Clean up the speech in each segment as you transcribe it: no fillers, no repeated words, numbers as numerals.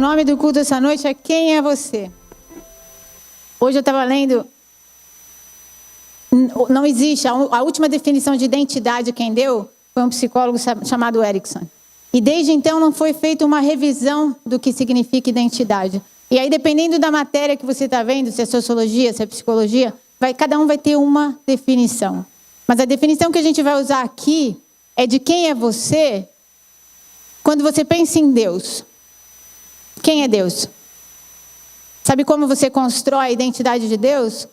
nome do culto essa noite é Quem é Você? Hoje eu estava lendo, não existe, a última definição de identidade quem deu foi um psicólogo chamado Erickson. E desde então não foi feita uma revisão do que significa identidade. E aí, dependendo da matéria que você está vendo, se é sociologia, se é psicologia, cada um vai ter uma definição. Mas a definição que a gente vai usar aqui é de quem é você quando você pensa em Deus. Quem é Deus? Sabe como você constrói a identidade de Deus?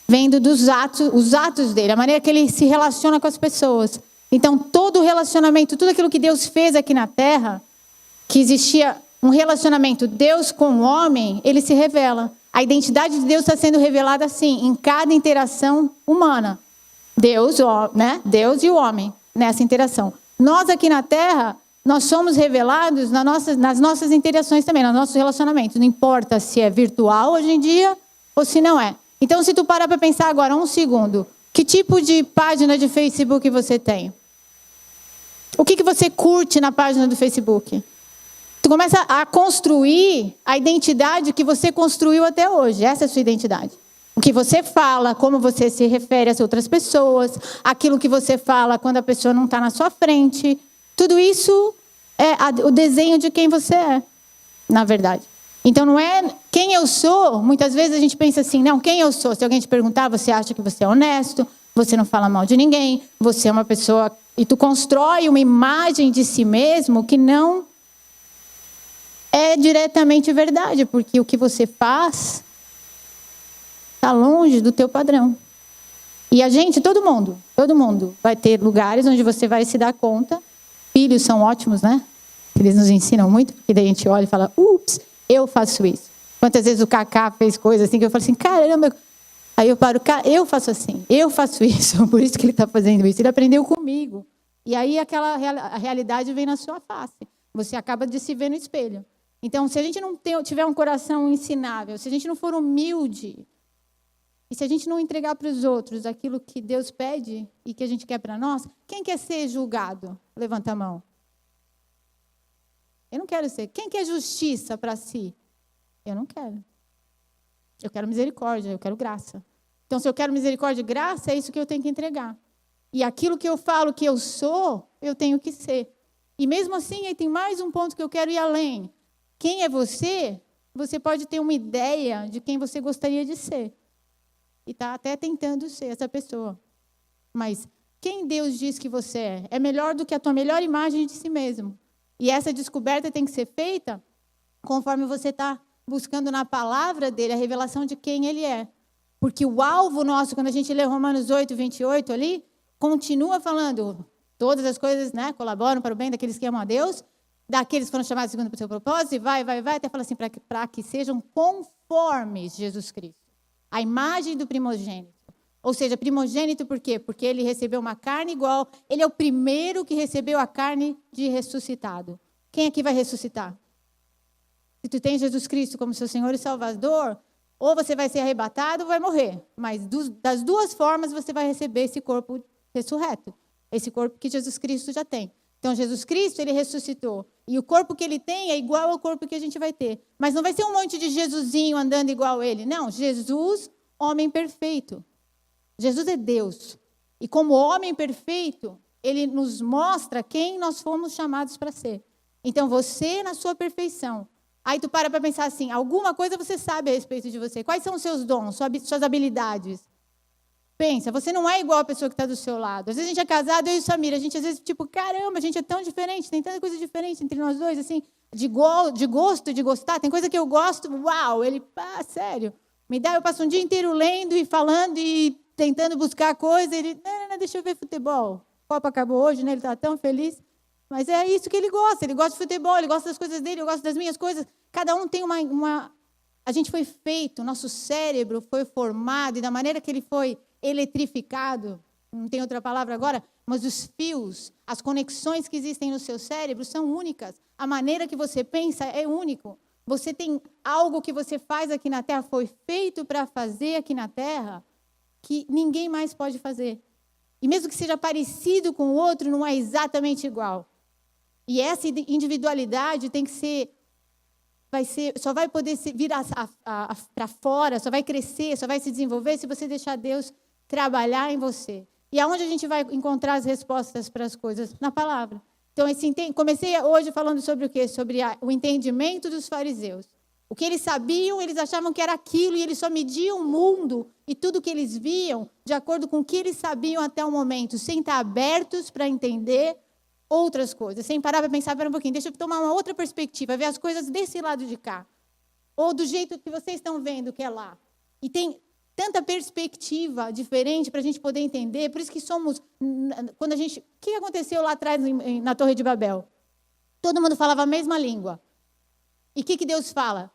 Vendo dos atos, os atos dele, a maneira que ele se relaciona com as pessoas. Então, todo o relacionamento, tudo aquilo que Deus fez aqui na Terra, que existia um relacionamento Deus com o homem, ele se revela. A identidade de Deus está sendo revelada assim, em cada interação humana. Deus e o homem, nessa interação. Nós aqui na Terra, nós somos revelados nas nossas interações também, nos nossos relacionamentos. Não importa se é virtual hoje em dia ou se não é. Então, se tu parar para pensar agora, um segundo, que tipo de página de Facebook você tem? O que você curte na página do Facebook? Tu começa a construir a identidade que você construiu até hoje. Essa é a sua identidade. O que você fala, como você se refere às outras pessoas, aquilo que você fala quando a pessoa não está na sua frente. Tudo isso é o desenho de quem você é, na verdade. Então não é quem eu sou. Muitas vezes a gente pensa assim, não, quem eu sou? Se alguém te perguntar, você acha que você é honesto, você não fala mal de ninguém, você é uma pessoa... E tu constrói uma imagem de si mesmo que não é diretamente verdade, porque o que você faz está longe do teu padrão. E a gente, todo mundo vai ter lugares onde você vai se dar conta. Filhos são ótimos, né? Eles nos ensinam muito, porque daí a gente olha e fala, ups, eu faço isso. Quantas vezes o Kaká fez coisas assim, que eu falo assim, caramba. Aí eu paro, eu faço assim, eu faço isso, por isso que ele está fazendo isso. Ele aprendeu comigo. E aí a realidade vem na sua face. Você acaba de se ver no espelho. Então, se a gente não tiver um coração ensinável, se a gente não for humilde, e se a gente não entregar para os outros aquilo que Deus pede e que a gente quer para nós, quem quer ser julgado? Levanta a mão. Eu não quero ser. Quem quer justiça para si? Eu não quero. Eu quero misericórdia, eu quero graça. Então, se eu quero misericórdia e graça, é isso que eu tenho que entregar. E aquilo que eu falo que eu sou, eu tenho que ser. E mesmo assim, aí tem mais um ponto que eu quero ir além. Quem é você? Você pode ter uma ideia de quem você gostaria de ser. E está até tentando ser essa pessoa. Mas quem Deus diz que você é? É melhor do que a tua melhor imagem de si mesmo. E essa descoberta tem que ser feita conforme você está buscando na palavra dele a revelação de quem ele é. Porque o alvo nosso, quando a gente lê Romanos 8, 28 ali, continua falando, todas as coisas, né, colaboram para o bem daqueles que amam a Deus, daqueles que foram chamados segundo o seu propósito, e vai, até fala assim, para que sejam conformes Jesus Cristo. A imagem do primogênito. Ou seja, primogênito por quê? Porque ele recebeu uma carne igual, ele é o primeiro que recebeu a carne de ressuscitado. Quem aqui vai ressuscitar? Se tu tem Jesus Cristo como seu Senhor e Salvador, ou você vai ser arrebatado ou vai morrer. Mas das duas formas você vai receber esse corpo ressurreto. Esse corpo que Jesus Cristo já tem. Então, Jesus Cristo, ele ressuscitou. E o corpo que ele tem é igual ao corpo que a gente vai ter. Mas não vai ser um monte de Jesusinho andando igual a ele. Não, Jesus, homem perfeito. Jesus é Deus. E como homem perfeito, ele nos mostra quem nós fomos chamados para ser. Então, você na sua perfeição. Aí tu para pensar assim, alguma coisa você sabe a respeito de você. Quais são os seus dons, suas habilidades? Pensa, você não é igual a pessoa que está do seu lado. Às vezes a gente é casado, eu e o Samir, a gente às vezes, tipo, caramba, a gente é tão diferente, tem tanta coisa diferente entre nós dois, assim, de gosto, de gostar. Tem coisa que eu gosto, uau, ele, sério, me dá, eu passo um dia inteiro lendo e falando e tentando buscar coisa, ele, não, deixa eu ver futebol. A Copa acabou hoje, né, ele está tão feliz. Mas é isso que ele gosta de futebol, ele gosta das coisas dele, eu gosto das minhas coisas. Cada um tem uma... A gente foi feito, nosso cérebro foi formado, e da maneira que ele foi eletrificado, não tem outra palavra agora, mas os fios, as conexões que existem no seu cérebro são únicas. A maneira que você pensa é único. Você tem algo que você faz aqui na Terra, foi feito para fazer aqui na Terra, que ninguém mais pode fazer. E mesmo que seja parecido com o outro, não é exatamente igual. E essa individualidade tem que ser só vai poder vir para fora, só vai crescer, só vai se desenvolver se você deixar Deus trabalhar em você. E aonde a gente vai encontrar as respostas para as coisas? Na palavra. Então, comecei hoje falando sobre o quê? Sobre o entendimento dos fariseus. O que eles sabiam, eles achavam que era aquilo, e eles só mediam o mundo e tudo que eles viam de acordo com o que eles sabiam até o momento, sem estar abertos para entender outras coisas, sem parar para pensar, espera um pouquinho, deixa eu tomar uma outra perspectiva, ver as coisas desse lado de cá, ou do jeito que vocês estão vendo que é lá. E tem tanta perspectiva diferente para a gente poder entender, por isso que quando a gente, o que aconteceu lá atrás na Torre de Babel? Todo mundo falava a mesma língua. E o que Deus fala?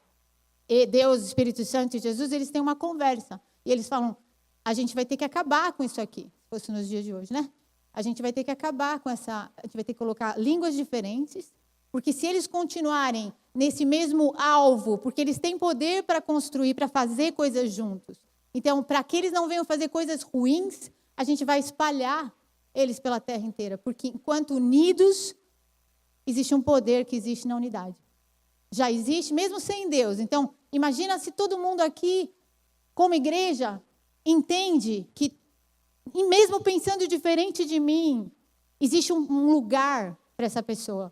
E Deus, Espírito Santo e Jesus, eles têm uma conversa. E eles falam, a gente vai ter que acabar com isso aqui, se fosse nos dias de hoje, né? A gente vai ter que acabar com a gente vai ter que colocar línguas diferentes, porque se eles continuarem nesse mesmo alvo, porque eles têm poder para construir, para fazer coisas juntos. Então, para que eles não venham fazer coisas ruins, a gente vai espalhar eles pela terra inteira, porque enquanto unidos, existe um poder que existe na unidade. Já existe, mesmo sem Deus. Então, imagina se todo mundo aqui, como igreja, entende que, e mesmo pensando diferente de mim, existe um lugar para essa pessoa.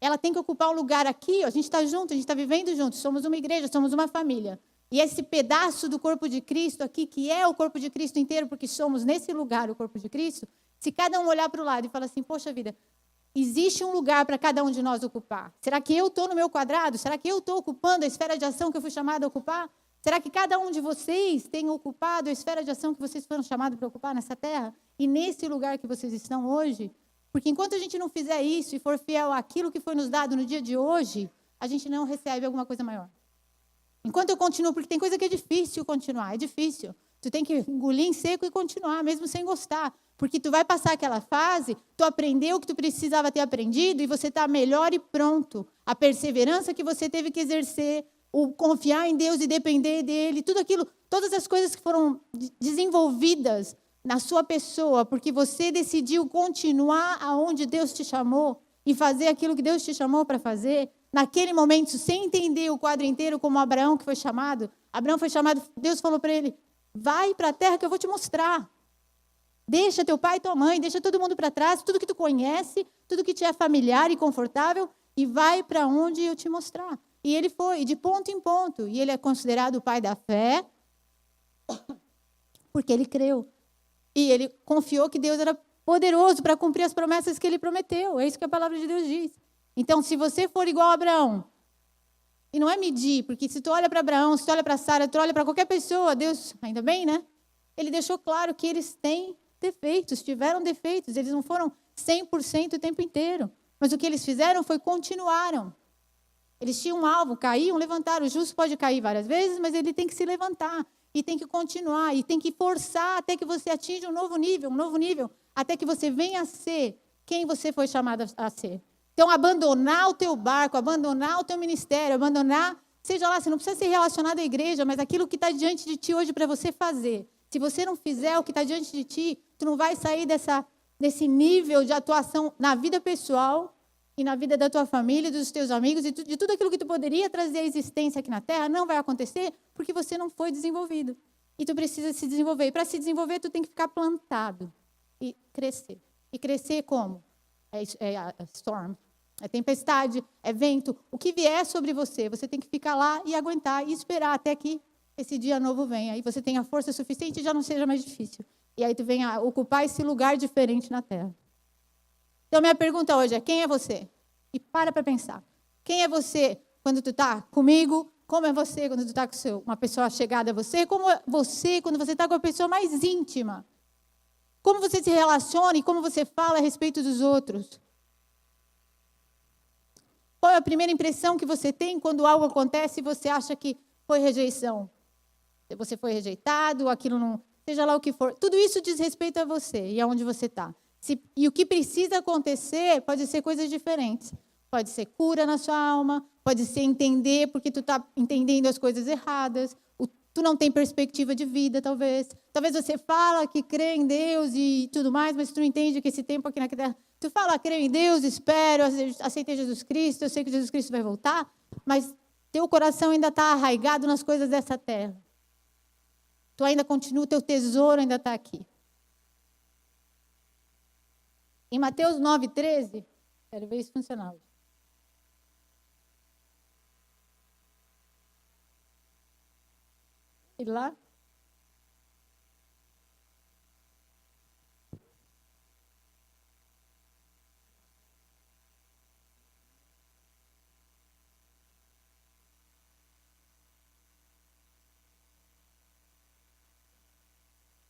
Ela tem que ocupar um lugar aqui, ó, a gente está junto, a gente está vivendo junto, somos uma igreja, somos uma família. E esse pedaço do corpo de Cristo aqui, que é o corpo de Cristo inteiro, porque somos nesse lugar o corpo de Cristo, se cada um olhar para o lado e falar assim, poxa vida, existe um lugar para cada um de nós ocupar. Será que eu estou no meu quadrado? Será que eu estou ocupando a esfera de ação que eu fui chamada a ocupar? Será que cada um de vocês tem ocupado a esfera de ação que vocês foram chamados para ocupar nessa terra? E nesse lugar que vocês estão hoje? Porque enquanto a gente não fizer isso e for fiel àquilo que foi nos dado no dia de hoje, a gente não recebe alguma coisa maior. Enquanto eu continuo, porque tem coisa que é difícil continuar, é difícil. Tu tem que engolir em seco e continuar, mesmo sem gostar. Porque tu vai passar aquela fase, tu aprendeu o que tu precisava ter aprendido e você está melhor e pronto. A perseverança que você teve que exercer, o confiar em Deus e depender dEle, tudo aquilo, todas as coisas que foram desenvolvidas na sua pessoa, porque você decidiu continuar aonde Deus te chamou e fazer aquilo que Deus te chamou para fazer, naquele momento, sem entender o quadro inteiro, como Abraão que foi chamado. Abraão foi chamado, Deus falou para ele, vai para a terra que eu vou te mostrar. Deixa teu pai e tua mãe, deixa todo mundo para trás, tudo que tu conhece, tudo que te é familiar e confortável, e vai para onde eu te mostrar. E ele foi, de ponto em ponto. E ele é considerado o pai da fé, porque ele creu. E ele confiou que Deus era poderoso para cumprir as promessas que ele prometeu. É isso que a palavra de Deus diz. Então, se você for igual a Abraão, e não é medir, porque se tu olha para Abraão, se tu olha para Sara, tu olha para qualquer pessoa, Deus, ainda bem, né? Ele deixou claro que eles têm defeitos, tiveram defeitos, eles não foram 100% o tempo inteiro. Mas o que eles fizeram foi continuaram. Eles tinham um alvo, caíam, levantaram. O justo pode cair várias vezes, mas ele tem que se levantar. E tem que continuar, e tem que forçar até que você atinja um novo nível, até que você venha a ser quem você foi chamado a ser. Então, abandonar o teu barco, abandonar o teu ministério, abandonar, seja lá, você não precisa ser relacionado à igreja, mas aquilo que está diante de ti hoje para você fazer. Se você não fizer o que está diante de ti, tu não vai sair desse nível de atuação na vida pessoal e na vida da tua família, dos teus amigos, e de tudo aquilo que tu poderia trazer à existência aqui na Terra, não vai acontecer porque você não foi desenvolvido. E tu precisa se desenvolver. E para se desenvolver, tu tem que ficar plantado e crescer. E crescer como? É storm, é tempestade, é vento. O que vier sobre você, você tem que ficar lá e aguentar e esperar até que esse dia novo venha. Aí você tenha força suficiente e já não seja mais difícil. E aí tu venha ocupar esse lugar diferente na Terra. Então, minha pergunta hoje é, quem é você? E para pensar. Quem é você quando tu está comigo? Como é você quando tu está com uma pessoa chegada a você? Como é você quando você está com a pessoa mais íntima? Como você se relaciona e como você fala a respeito dos outros? Qual é a primeira impressão que você tem quando algo acontece e você acha que foi rejeição? Você foi rejeitado, aquilo não... Seja lá o que for. Tudo isso diz respeito a você e aonde você está. E o que precisa acontecer pode ser coisas diferentes. Pode ser cura na sua alma, pode ser entender porque tu está entendendo as coisas erradas, tu não tem perspectiva de vida, talvez. Talvez você fala que crê em Deus e tudo mais, mas tu não entende que esse tempo aqui na Terra... Tu fala, creio em Deus, espero, aceitei Jesus Cristo, eu sei que Jesus Cristo vai voltar, mas teu coração ainda está arraigado nas coisas dessa terra. Tu ainda continua, teu tesouro ainda está aqui. Em Mateus 9:13, quero ver isso funcionar. E lá?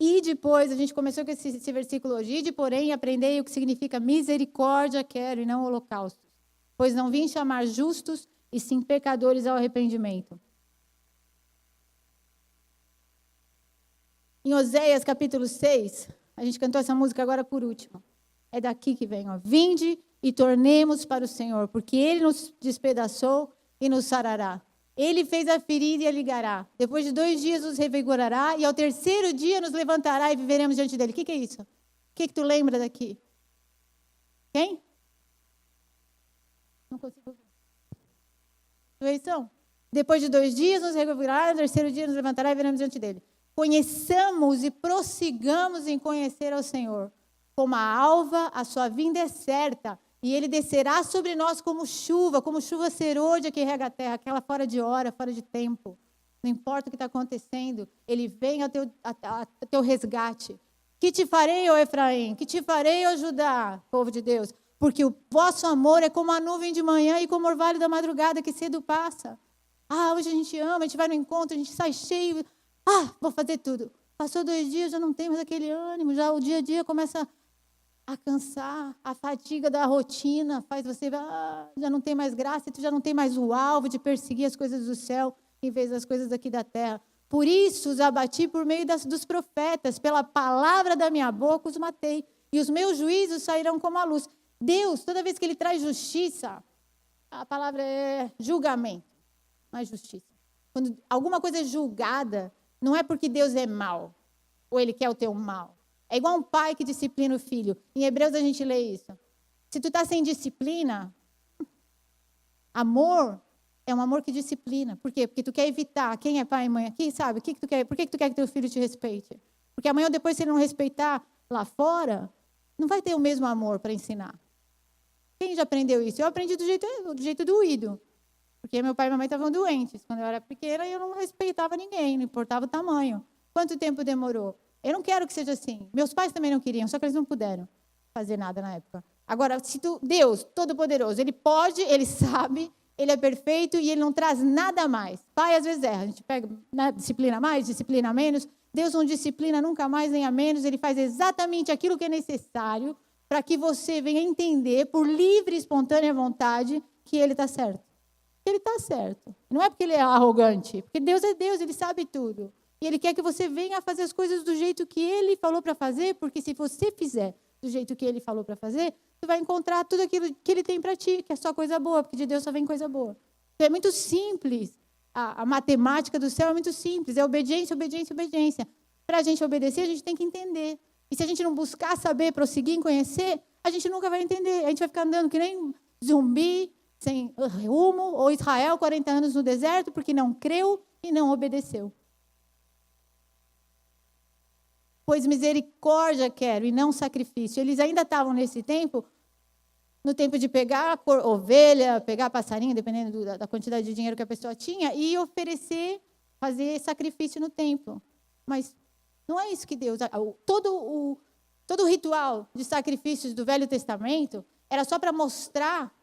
Ide, pois, a gente começou com esse versículo hoje. Ide, porém, aprendei o que significa misericórdia quero e não holocaustos. Pois não vim chamar justos, e sim pecadores ao arrependimento. Em Oséias, capítulo 6, a gente cantou essa música agora por último. É daqui que vem, ó. Vinde e tornemos para o Senhor, porque Ele nos despedaçou e nos sarará. Ele fez a ferida e a ligará. Depois de 2 dias nos revigorará e ao 3º dia nos levantará e viveremos diante dele. O que é isso? O que tu lembra daqui? Quem? Não consigo ver. Ressurreição. Depois de 2 dias nos revigorará, no 3º dia nos levantará e viveremos diante dele. Conheçamos e prossigamos em conhecer ao Senhor. Como a alva, a sua vinda é certa. E ele descerá sobre nós como chuva serôdia que rega a terra, aquela fora de hora, fora de tempo. Não importa o que está acontecendo, ele vem ao teu resgate. Que te farei, ó Efraim? Que te farei, ó Judá, povo de Deus? Porque o vosso amor é como a nuvem de manhã e como o orvalho da madrugada que cedo passa. Ah, hoje a gente ama, a gente vai no encontro, a gente sai cheio. Ah, vou fazer tudo. Passou 2 dias, já não tem mais aquele ânimo, já o dia a dia começa a cansar, a fadiga da rotina faz você, já não tem mais graça, e tu já não tem mais o alvo de perseguir as coisas do céu em vez das coisas aqui da terra. Por isso os abati por meio dos profetas, pela palavra da minha boca os matei, e os meus juízos sairão como a luz. Deus, toda vez que Ele traz justiça, a palavra é julgamento, não é justiça. Quando alguma coisa é julgada, não é porque Deus é mau, ou Ele quer o teu mal. É igual um pai que disciplina o filho. Em Hebreus a gente lê isso. Se tu está sem disciplina, amor é um amor que disciplina. Por quê? Porque tu quer evitar. Quem é pai e mãe aqui, sabe? O que tu quer? Por que tu quer que teu filho te respeite? Porque amanhã ou depois, se ele não respeitar lá fora, não vai ter o mesmo amor para ensinar. Quem já aprendeu isso? Eu aprendi do jeito doído. Porque meu pai e minha mãe estavam doentes. Quando eu era pequena, eu não respeitava ninguém, não importava o tamanho. Quanto tempo demorou? Eu não quero que seja assim. Meus pais também não queriam, só que eles não puderam fazer nada na época. Agora, se Deus, Todo-Poderoso, Ele pode, Ele sabe, Ele é perfeito e Ele não traz nada mais. Pai, às vezes erra. A gente pega, né, disciplina mais, disciplina menos. Deus não disciplina nunca mais nem a menos. Ele faz exatamente aquilo que é necessário para que você venha entender, por livre e espontânea vontade, que Ele está certo. Ele está certo. Não é porque Ele é arrogante, porque Deus é Deus, Ele sabe tudo. E Ele quer que você venha a fazer as coisas do jeito que Ele falou para fazer, porque se você fizer do jeito que Ele falou para fazer, você vai encontrar tudo aquilo que Ele tem para ti, que é só coisa boa, porque de Deus só vem coisa boa. Então é muito simples. A matemática do céu é muito simples. É obediência, obediência, obediência. Para a gente obedecer, a gente tem que entender. E se a gente não buscar saber, prosseguir em conhecer, a gente nunca vai entender. A gente vai ficar andando que nem zumbi, sem rumo, ou Israel, 40 anos no deserto, porque não creu e não obedeceu. Pois misericórdia quero e não sacrifício. Eles ainda estavam nesse tempo, no tempo de pegar ovelha, pegar passarinho, dependendo da quantidade de dinheiro que a pessoa tinha, e oferecer, fazer sacrifício no templo. Mas não é isso que Deus... Todo o ritual de sacrifícios do Velho Testamento era só para mostrar,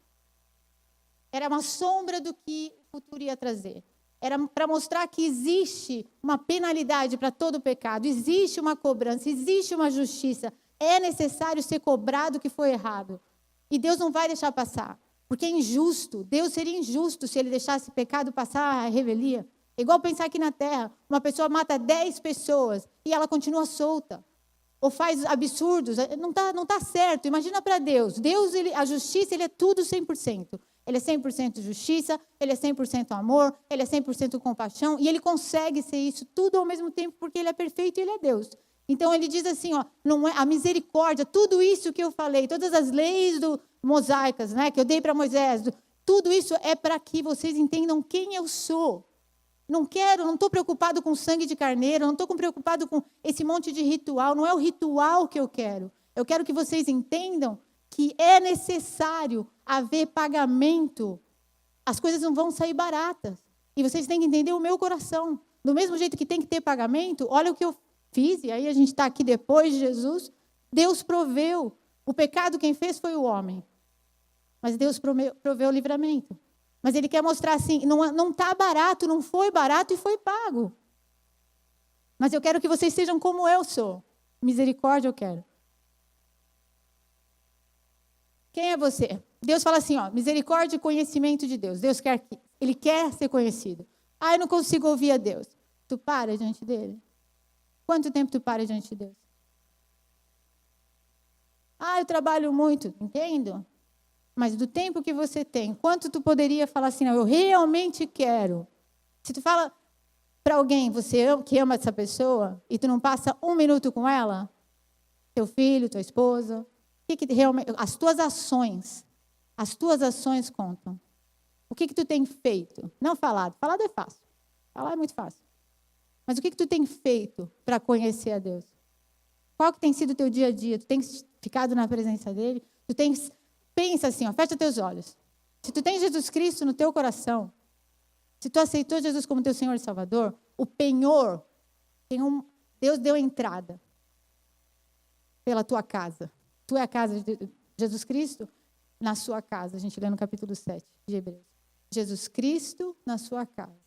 era uma sombra do que o futuro ia trazer. Era para mostrar que existe uma penalidade para todo pecado, existe uma cobrança, existe uma justiça. É necessário ser cobrado o que foi errado. E Deus não vai deixar passar, porque é injusto. Deus seria injusto se Ele deixasse pecado passar a revelia. É igual pensar aqui na Terra, uma pessoa mata 10 pessoas e ela continua solta. Ou faz absurdos, não tá certo. Imagina para Deus. Deus, a justiça, Ele é tudo 100%. Ele é 100% justiça, Ele é 100% amor, Ele é 100% compaixão, e Ele consegue ser isso tudo ao mesmo tempo, porque Ele é perfeito e Ele é Deus. Então, Ele diz assim, ó, não é, a misericórdia, tudo isso que eu falei, todas as leis mosaicas, né, que eu dei para Moisés, Tudo isso é para que vocês entendam quem eu sou. Não estou preocupado com sangue de carneiro, não estou preocupado com esse monte de ritual. Não é o ritual que eu quero. Eu quero que vocês entendam que é necessário haver pagamento. As coisas não vão sair baratas. E vocês têm que entender o meu coração. Do mesmo jeito que tem que ter pagamento, olha o que eu fiz, e aí a gente está aqui depois de Jesus. Deus proveu. O pecado quem fez foi o homem. Mas Deus proveu o livramento. Mas Ele quer mostrar assim, não está barato, não foi barato e foi pago. Mas eu quero que vocês sejam como eu sou. Misericórdia eu quero. Quem é você? Deus fala assim, ó, misericórdia e conhecimento de Deus. Ele quer ser conhecido. Ah, eu não consigo ouvir a Deus. Tu para diante dele? Quanto tempo tu para diante de Deus? Ah, eu trabalho muito. Entendo. Mas do tempo que você tem, quanto tu poderia falar assim, não, eu realmente quero. Se tu fala para alguém, que ama essa pessoa, e tu não passa 1 minuto com ela, teu filho, tua esposa, realmente, as tuas ações contam. O que tu tem feito? Não falado. Falado é fácil. Falar é muito fácil. Mas o que tu tem feito para conhecer a Deus? Qual que tem sido o teu dia a dia? Tu tem ficado na presença dele? Pensa assim, ó, fecha teus olhos. Se tu tem Jesus Cristo no teu coração, se tu aceitou Jesus como teu Senhor e Salvador, o penhor, Deus deu entrada pela tua casa. Tu é a casa de Jesus Cristo na sua casa. A gente lê no capítulo 7 de Hebreus. Jesus Cristo na sua casa.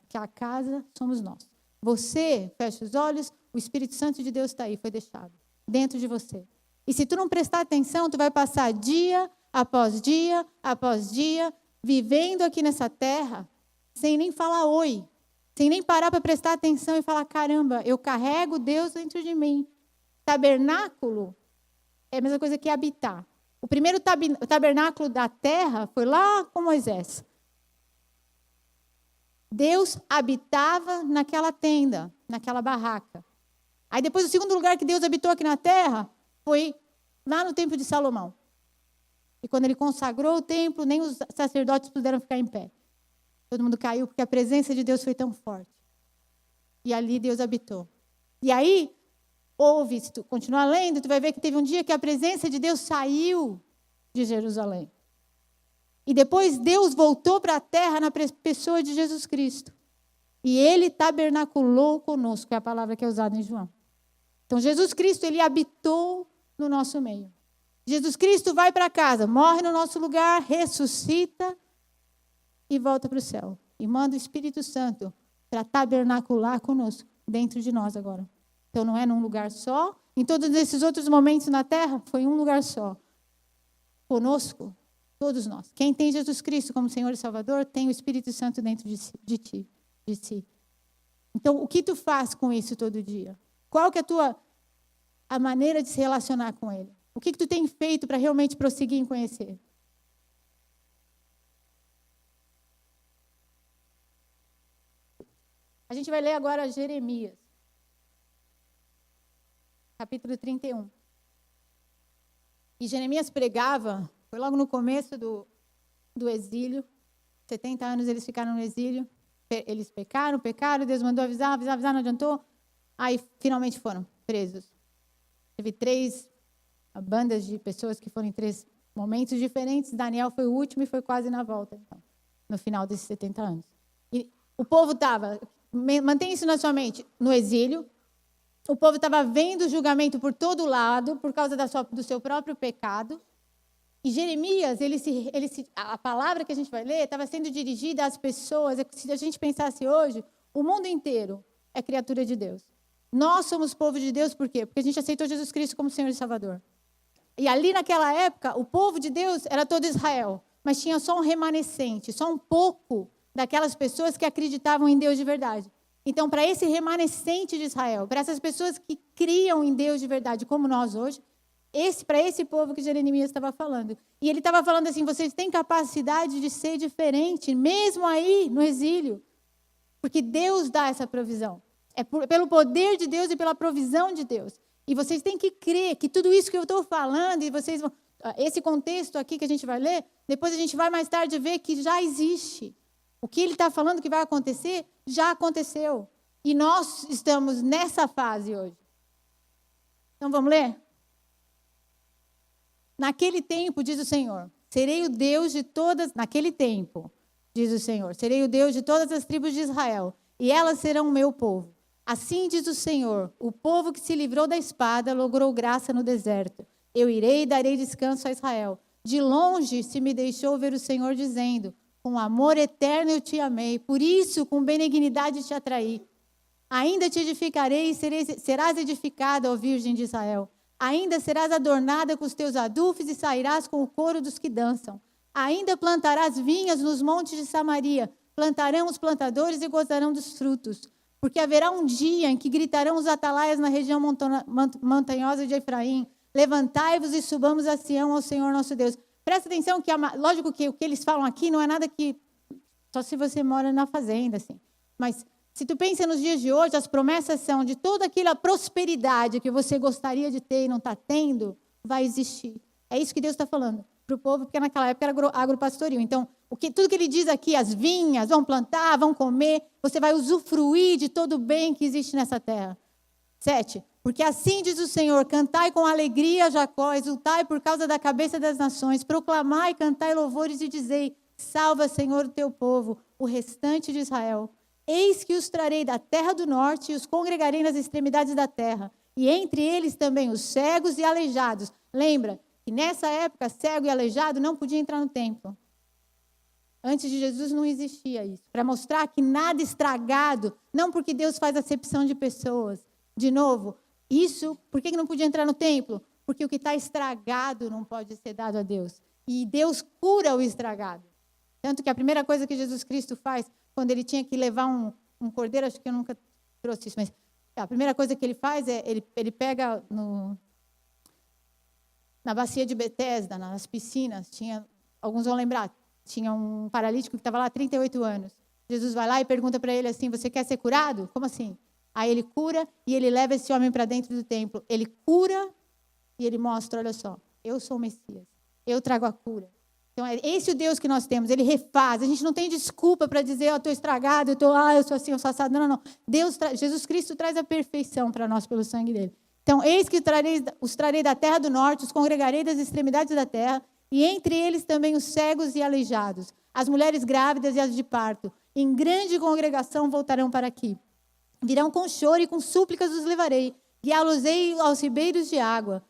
Que a casa somos nós. Você, fecha os olhos, o Espírito Santo de Deus está aí, foi deixado dentro de você. E se tu não prestar atenção, tu vai passar dia após dia, vivendo aqui nessa terra, sem nem falar oi, sem nem parar para prestar atenção e falar, caramba, eu carrego Deus dentro de mim. Tabernáculo é a mesma coisa que habitar. O primeiro tabernáculo da terra foi lá com Moisés. Deus habitava naquela tenda, naquela barraca. Aí depois o segundo lugar que Deus habitou aqui na terra foi lá no templo de Salomão. E quando ele consagrou o templo, nem os sacerdotes puderam ficar em pé. Todo mundo caiu porque a presença de Deus foi tão forte. E ali Deus habitou. E aí, se tu continuar lendo, tu vai ver que teve um dia que a presença de Deus saiu de Jerusalém. E depois Deus voltou para a terra na pessoa de Jesus Cristo. E Ele tabernaculou conosco, é a palavra que é usada em João. Então, Jesus Cristo, Ele habitou no nosso meio. Jesus Cristo vai para casa, morre no nosso lugar, ressuscita e volta para o céu. E manda o Espírito Santo para tabernacular conosco, dentro de nós agora. Então, não é num lugar só. Em todos esses outros momentos na terra, foi um lugar só. Conosco, todos nós. Quem tem Jesus Cristo como Senhor e Salvador, tem o Espírito Santo dentro de si. Então, o que tu faz com isso todo dia? Qual que é a maneira de se relacionar com Ele? O que tu tem feito para realmente prosseguir em conhecer? A gente vai ler agora Jeremias, capítulo 31. E Jeremias pregava, foi logo no começo do exílio. 70 anos eles ficaram no exílio. Eles pecaram, Deus mandou avisar, não adiantou. Aí finalmente foram presos. Teve 3 bandas de pessoas que foram em 3 momentos diferentes. Daniel foi o último e foi quase na volta, então, no final desses 70 anos. E o povo estava, mantém isso na sua mente, no exílio. O povo estava vendo o julgamento por todo lado, por causa do seu próprio pecado. E Jeremias, a palavra que a gente vai ler, estava sendo dirigida às pessoas. Se a gente pensasse hoje, o mundo inteiro é criatura de Deus. Nós somos povo de Deus, por quê? Porque a gente aceitou Jesus Cristo como Senhor e Salvador. E ali naquela época, o povo de Deus era todo Israel. Mas tinha só um remanescente, só um pouco daquelas pessoas que acreditavam em Deus de verdade. Então, para esse remanescente de Israel, para essas pessoas que criam em Deus de verdade, como nós hoje, para esse povo que Jeremias estava falando. E ele estava falando assim, vocês têm capacidade de ser diferente, mesmo aí no exílio. Porque Deus dá essa provisão. É pelo poder de Deus e pela provisão de Deus. E vocês têm que crer que tudo isso que eu estou falando, e vocês vão... esse contexto aqui que a gente vai ler, depois a gente vai mais tarde ver que já existe. O que ele está falando que vai acontecer, já aconteceu. E nós estamos nessa fase hoje. Então vamos ler? Naquele tempo, diz o Senhor, serei o Deus de todas... Naquele tempo, diz o Senhor, serei o Deus de todas as tribos de Israel, e elas serão o meu povo. Assim diz o Senhor, o povo que se livrou da espada logrou graça no deserto. Eu irei e darei descanso a Israel. De longe se me deixou ver o Senhor dizendo, com amor eterno eu te amei, por isso com benignidade te atraí. Ainda te edificarei e serás edificada, ó Virgem de Israel. Ainda serás adornada com os teus adufes e sairás com o coro dos que dançam. Ainda plantarás vinhas nos montes de Samaria, plantarão os plantadores e gozarão dos frutos. Porque haverá um dia em que gritarão os atalaias na região montanhosa de Efraim, levantai-vos e subamos a Sião ao Senhor nosso Deus. Presta atenção que, lógico que o que eles falam aqui não é nada que... Só se você mora na fazenda, assim. Mas se tu pensa nos dias de hoje, as promessas são de toda aquela prosperidade que você gostaria de ter e não está tendo, vai existir. É isso que Deus está falando para o povo, porque naquela época era agropastoril. Então, tudo que ele diz aqui, as vinhas, vão plantar, vão comer, você vai usufruir de todo o bem que existe nessa terra. 7. Porque assim diz o Senhor, cantai com alegria, Jacó, exultai por causa da cabeça das nações, proclamai, cantai louvores e dizei, salva, Senhor, o teu povo, o restante de Israel. Eis que os trarei da terra do norte e os congregarei nas extremidades da terra, e entre eles também os cegos e aleijados. Lembra que nessa época, cego e aleijado não podia entrar no templo. Antes de Jesus não existia isso. Para mostrar que nada estragado, não porque Deus faz acepção de pessoas. De novo, isso, por que não podia entrar no templo? Porque o que está estragado não pode ser dado a Deus. E Deus cura o estragado. Tanto que a primeira coisa que Jesus Cristo faz, quando ele tinha que levar um cordeiro, acho que eu nunca trouxe isso, mas a primeira coisa que ele faz é, ele pega na bacia de Betesda, nas piscinas, alguns vão lembrar, tinha um paralítico que estava lá há 38 anos. Jesus vai lá e pergunta para ele assim, você quer ser curado? Como assim? Aí ele cura e ele leva esse homem para dentro do templo. Ele cura e ele mostra, olha só, eu sou o Messias, eu trago a cura. Então, é esse o Deus que nós temos, ele refaz. A gente não tem desculpa para dizer, eu estou estragado, eu sou assim, eu sou assado. Não, não. Jesus Cristo traz a perfeição para nós pelo sangue dele. Então, eis que os trarei da terra do norte, os congregarei das extremidades da terra, e entre eles também os cegos e aleijados, as mulheres grávidas e as de parto. Em grande congregação voltarão para aqui. Virão com choro e com súplicas os levarei, guiá-los-ei aos ribeiros de água,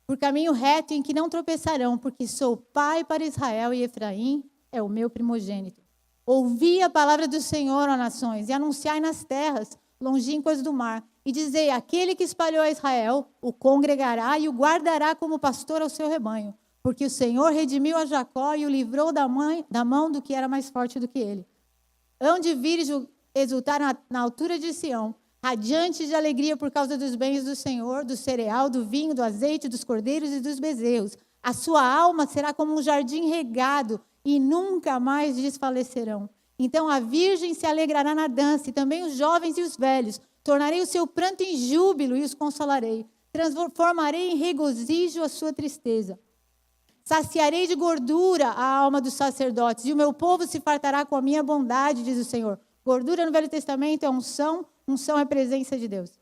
por caminho reto em que não tropeçarão, porque sou pai para Israel e Efraim é o meu primogênito. Ouvi a palavra do Senhor, ó nações, e anunciai nas terras, longínquas do mar, e dizei, aquele que espalhou a Israel, o congregará e o guardará como pastor ao seu rebanho, porque o Senhor redimiu a Jacó e o livrou da mão do que era mais forte do que ele. Hão de vir exultar na altura de Sião, radiantes de alegria por causa dos bens do Senhor, do cereal, do vinho, do azeite, dos cordeiros e dos bezerros. A sua alma será como um jardim regado e nunca mais desfalecerão. Então a virgem se alegrará na dança e também os jovens e os velhos. Tornarei o seu pranto em júbilo e os consolarei. Transformarei em regozijo a sua tristeza. Saciarei de gordura a alma dos sacerdotes e o meu povo se fartará com a minha bondade, diz o Senhor. Gordura no Velho Testamento é unção é presença de Deus.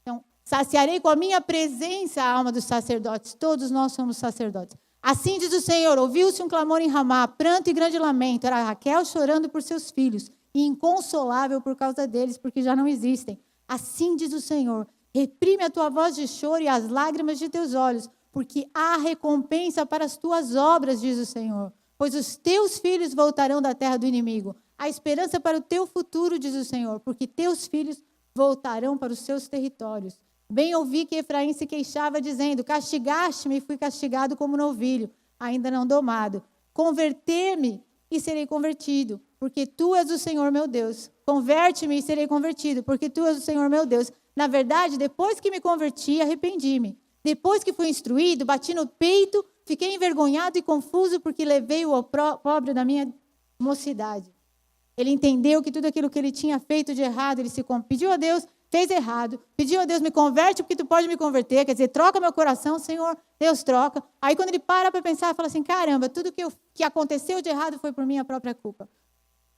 Então, saciarei com a minha presença a alma dos sacerdotes. Todos nós somos sacerdotes. Assim diz o Senhor, ouviu-se um clamor em Ramá, pranto e grande lamento. Era Raquel chorando por seus filhos e inconsolável por causa deles, porque já não existem. Assim diz o Senhor, reprime a tua voz de choro e as lágrimas de teus olhos, porque há recompensa para as tuas obras, diz o Senhor. Pois os teus filhos voltarão da terra do inimigo. A esperança para o teu futuro, diz o Senhor, porque teus filhos voltarão para os seus territórios. Bem ouvi que Efraim se queixava, dizendo, castigaste-me e fui castigado como novilho, ainda não domado. Converter-me e serei convertido, porque tu és o Senhor meu Deus. Converte-me e serei convertido, porque tu és o Senhor meu Deus. Na verdade, depois que me converti, arrependi-me. Depois que fui instruído, bati no peito, fiquei envergonhado e confuso, porque levei o opróbrio da minha mocidade. Ele entendeu que tudo aquilo que ele tinha feito de errado, ele pediu a Deus fez errado, pediu a Deus, me converte porque tu pode me converter, quer dizer, troca meu coração, Senhor, Deus troca. Aí quando ele para pensar, fala assim, caramba, tudo que aconteceu de errado foi por minha própria culpa.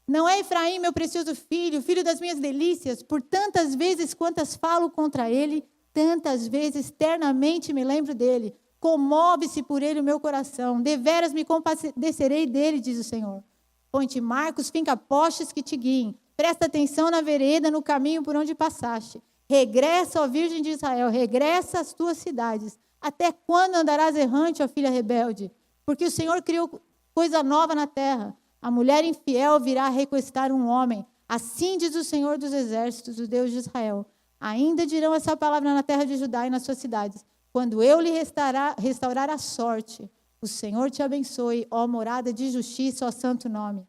Não é Efraim, meu precioso filho, filho das minhas delícias, por tantas vezes quantas falo contra ele, tantas vezes ternamente me lembro dele. Comove-se por ele o meu coração, deveras me compadecerei dele, diz o Senhor. Põe-te marcos, finca postes que te guiem. Presta atenção na vereda, no caminho por onde passaste. Regressa, ó Virgem de Israel, regressa às tuas cidades. Até quando andarás errante, ó filha rebelde? Porque o Senhor criou coisa nova na terra. A mulher infiel virá requestar um homem. Assim diz o Senhor dos exércitos, o Deus de Israel. Ainda dirão essa palavra na terra de Judá e nas suas cidades. Quando eu lhe restaurar a sorte, o Senhor te abençoe, ó morada de justiça, ó santo nome.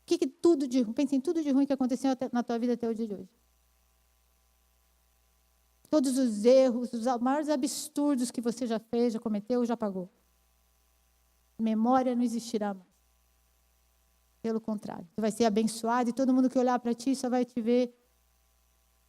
Pensa em tudo de ruim que aconteceu na tua vida até o dia de hoje. Todos os erros, os maiores absurdos que você já fez, já cometeu, já pagou. Memória não existirá mais. Pelo contrário, você vai ser abençoado e todo mundo que olhar para ti só vai te ver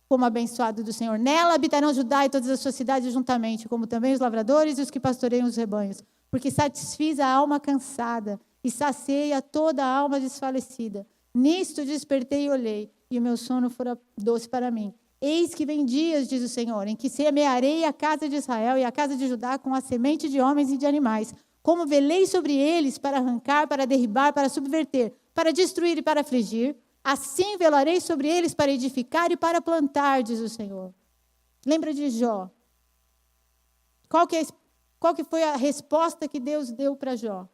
como abençoado do Senhor. Nela habitarão Judá e todas as suas cidades juntamente, como também os lavradores e os que pastoreiam os rebanhos. Porque satisfiz a alma cansada e sacia toda a alma desfalecida. Nisto despertei e olhei, e o meu sono fora doce para mim. Eis que vem dias, diz o Senhor, em que semearei a casa de Israel e a casa de Judá com a semente de homens e de animais. Como velei sobre eles para arrancar, para derribar, para subverter, para destruir e para afligir, assim velarei sobre eles para edificar e para plantar, diz o Senhor. Lembra de Jó? Qual que foi a resposta que Deus deu para Jó?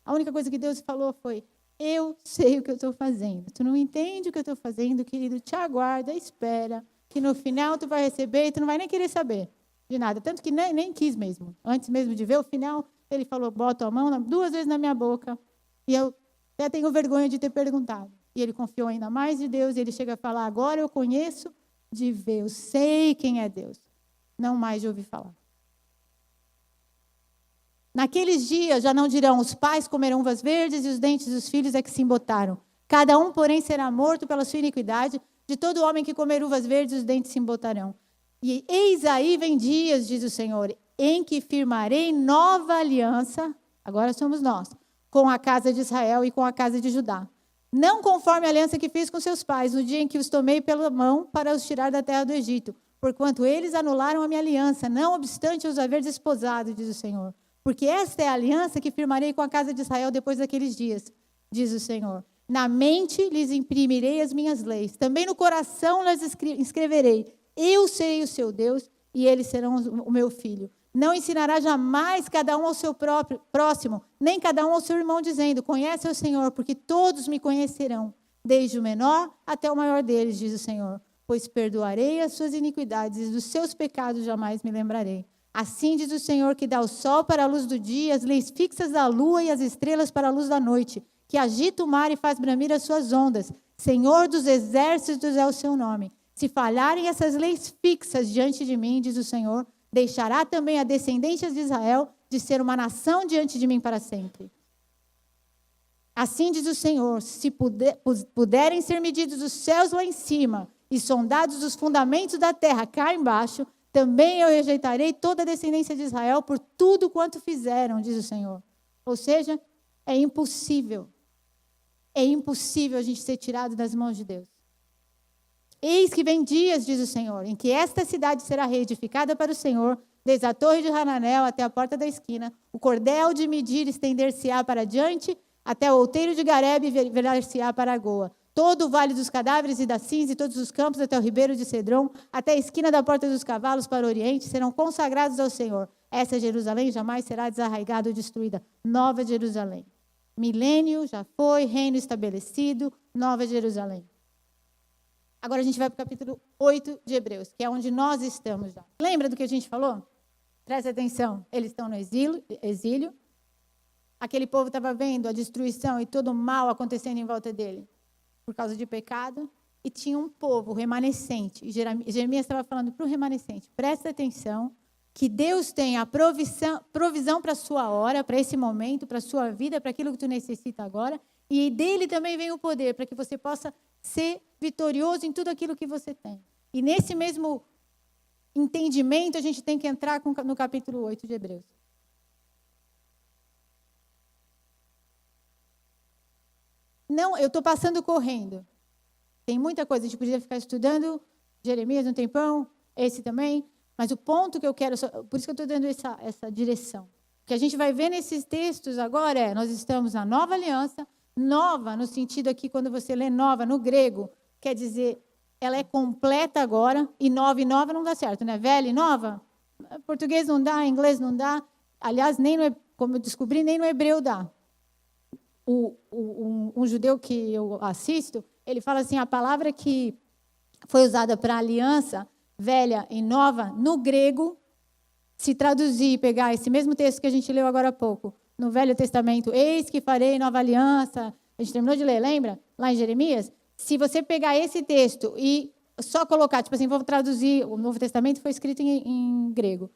A única coisa que Deus falou foi, eu sei o que eu estou fazendo. Tu não entende o que eu estou fazendo, querido? Te aguarda, espera, que no final tu vai receber e tu não vai nem querer saber de nada. Tanto que nem quis mesmo. Antes mesmo de ver o final, ele falou, bota a mão 2 vezes na minha boca. E eu até tenho vergonha de ter perguntado. E ele confiou ainda mais de Deus, e ele chega a falar, agora eu conheço de ver, eu sei quem é Deus. Não mais de ouvir falar. Naqueles dias já não dirão, os pais comerão uvas verdes e os dentes dos filhos é que se embotaram. Cada um, porém, será morto pela sua iniquidade. De todo homem que comer uvas verdes, os dentes se embotarão. E eis aí vem dias, diz o Senhor, em que firmarei nova aliança, agora somos nós, com a casa de Israel e com a casa de Judá. Não conforme a aliança que fiz com seus pais, no dia em que os tomei pela mão para os tirar da terra do Egito, porquanto eles anularam a minha aliança, não obstante os haver desposado, diz o Senhor. Porque esta é a aliança que firmarei com a casa de Israel depois daqueles dias, diz o Senhor. Na mente lhes imprimirei as minhas leis, também no coração lhes escreverei. Eu serei o seu Deus e eles serão o meu filho. Não ensinará jamais cada um ao seu próprio próximo, nem cada um ao seu irmão, dizendo, conhece o Senhor, porque todos me conhecerão, desde o menor até o maior deles, diz o Senhor. Pois perdoarei as suas iniquidades e dos seus pecados jamais me lembrarei. Assim diz o Senhor, que dá o sol para a luz do dia, as leis fixas da lua e as estrelas para a luz da noite, que agita o mar e faz bramir as suas ondas. Senhor dos exércitos é o seu nome. Se falharem essas leis fixas diante de mim, diz o Senhor, deixará também a descendência de Israel de ser uma nação diante de mim para sempre. Assim diz o Senhor, se puderem ser medidos os céus lá em cima e sondados os fundamentos da terra cá embaixo, também eu rejeitarei toda a descendência de Israel por tudo quanto fizeram, diz o Senhor. Ou seja, é impossível a gente ser tirado das mãos de Deus. Eis que vem dias, diz o Senhor, em que esta cidade será reedificada para o Senhor, desde a torre de Hananel até a porta da esquina. O cordel de medir estender-se-á para diante, até o outeiro de Garebe virar-se-á para a Goa. Todo o vale dos cadáveres e da cinza e todos os campos até o ribeiro de Cedron, até a esquina da porta dos cavalos para o oriente, serão consagrados ao Senhor. Essa Jerusalém jamais será desarraigada ou destruída. Nova Jerusalém. Milênio já foi, reino estabelecido, Nova Jerusalém. Agora a gente vai para o capítulo 8 de Hebreus, que é onde nós estamos já. Lembra do que a gente falou? Presta atenção, eles estão no exílio. Aquele povo estava vendo a destruição e todo o mal acontecendo em volta dele, por causa de pecado. E tinha um povo, o remanescente. E Jeremias estava falando para o remanescente, presta atenção, que Deus tem a provisão para a sua hora, para esse momento, para a sua vida, para aquilo que tu necessita agora. E dele também vem o poder, para que você possa ser vitorioso em tudo aquilo que você tem. E nesse mesmo entendimento, a gente tem que entrar no capítulo 8 de Hebreus. Não, eu estou passando correndo. Tem muita coisa, a gente podia ficar estudando Jeremias um tempão, esse também, mas o ponto que eu quero, por isso que eu estou dando essa direção. O que a gente vai ver nesses textos agora nós estamos na nova aliança, nova no sentido aqui, quando você lê nova no grego, quer dizer, ela é completa agora, e nova não dá certo, né? Velha e nova, português não dá, inglês não dá, aliás, como eu descobri, nem no hebreu dá. Um judeu que eu assisto, ele fala assim, a palavra que foi usada para aliança, velha e nova, no grego, se traduzir, pegar esse mesmo texto que a gente leu agora há pouco, no Velho Testamento, eis que farei nova aliança, a gente terminou de ler, lembra? Lá em Jeremias, se você pegar esse texto e só colocar, tipo assim, vou traduzir, o Novo Testamento foi escrito em grego,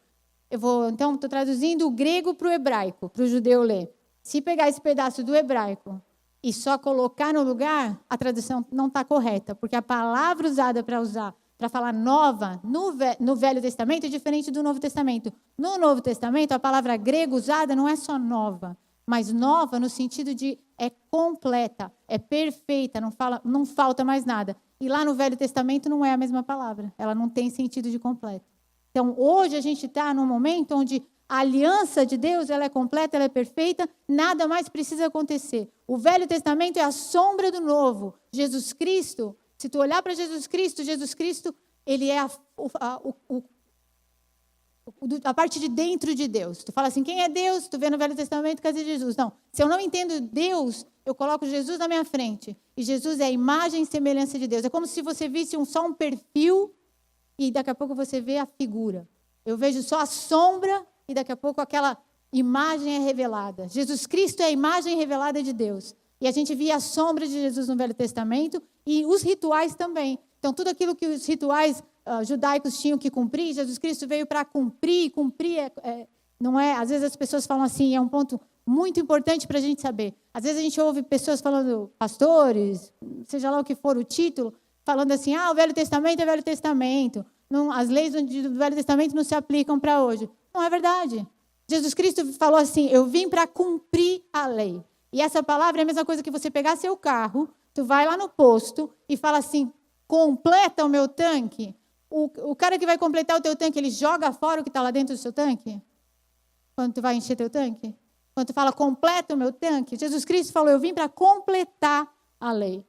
então, estou traduzindo o grego para o hebraico, para o judeu ler. Se pegar esse pedaço do hebraico e só colocar no lugar, a tradução não está correta, porque a palavra usada para falar nova no Velho Testamento é diferente do Novo Testamento. No Novo Testamento, a palavra grega usada não é só nova, mas nova no sentido de é completa, é perfeita, não falta mais nada. E lá no Velho Testamento não é a mesma palavra, ela não tem sentido de completo. Então, hoje a gente está num momento onde a aliança de Deus ela é completa, ela é perfeita, nada mais precisa acontecer. O Velho Testamento é a sombra do Novo. Jesus Cristo, se tu olhar para Jesus Cristo, ele é a parte de dentro de Deus. Tu fala assim, quem é Deus? Tu vê no Velho Testamento, quer dizer Jesus. Não, se eu não entendo Deus, eu coloco Jesus na minha frente. E Jesus é a imagem e semelhança de Deus. É como se você visse só um perfil e daqui a pouco você vê a figura. Eu vejo só a sombra e daqui a pouco aquela imagem é revelada. Jesus Cristo é a imagem revelada de Deus. E a gente via a sombra de Jesus no Velho Testamento e os rituais também. Então, tudo aquilo que os rituais judaicos tinham que cumprir, Jesus Cristo veio para cumprir. Não é, às vezes as pessoas falam assim, é um ponto muito importante para a gente saber. Às vezes a gente ouve pessoas falando, pastores, seja lá o que for o título, falando assim, o Velho Testamento é Velho Testamento. Não, as leis do Velho Testamento não se aplicam para hoje. Não é verdade. Jesus Cristo falou assim, eu vim para cumprir a lei. E essa palavra é a mesma coisa que você pegar seu carro, tu vai lá no posto e fala assim, completa o meu tanque. O cara que vai completar o teu tanque, ele joga fora o que está lá dentro do seu tanque? Quando tu vai encher teu tanque? Quando tu fala, completa o meu tanque? Jesus Cristo falou, eu vim para completar a lei.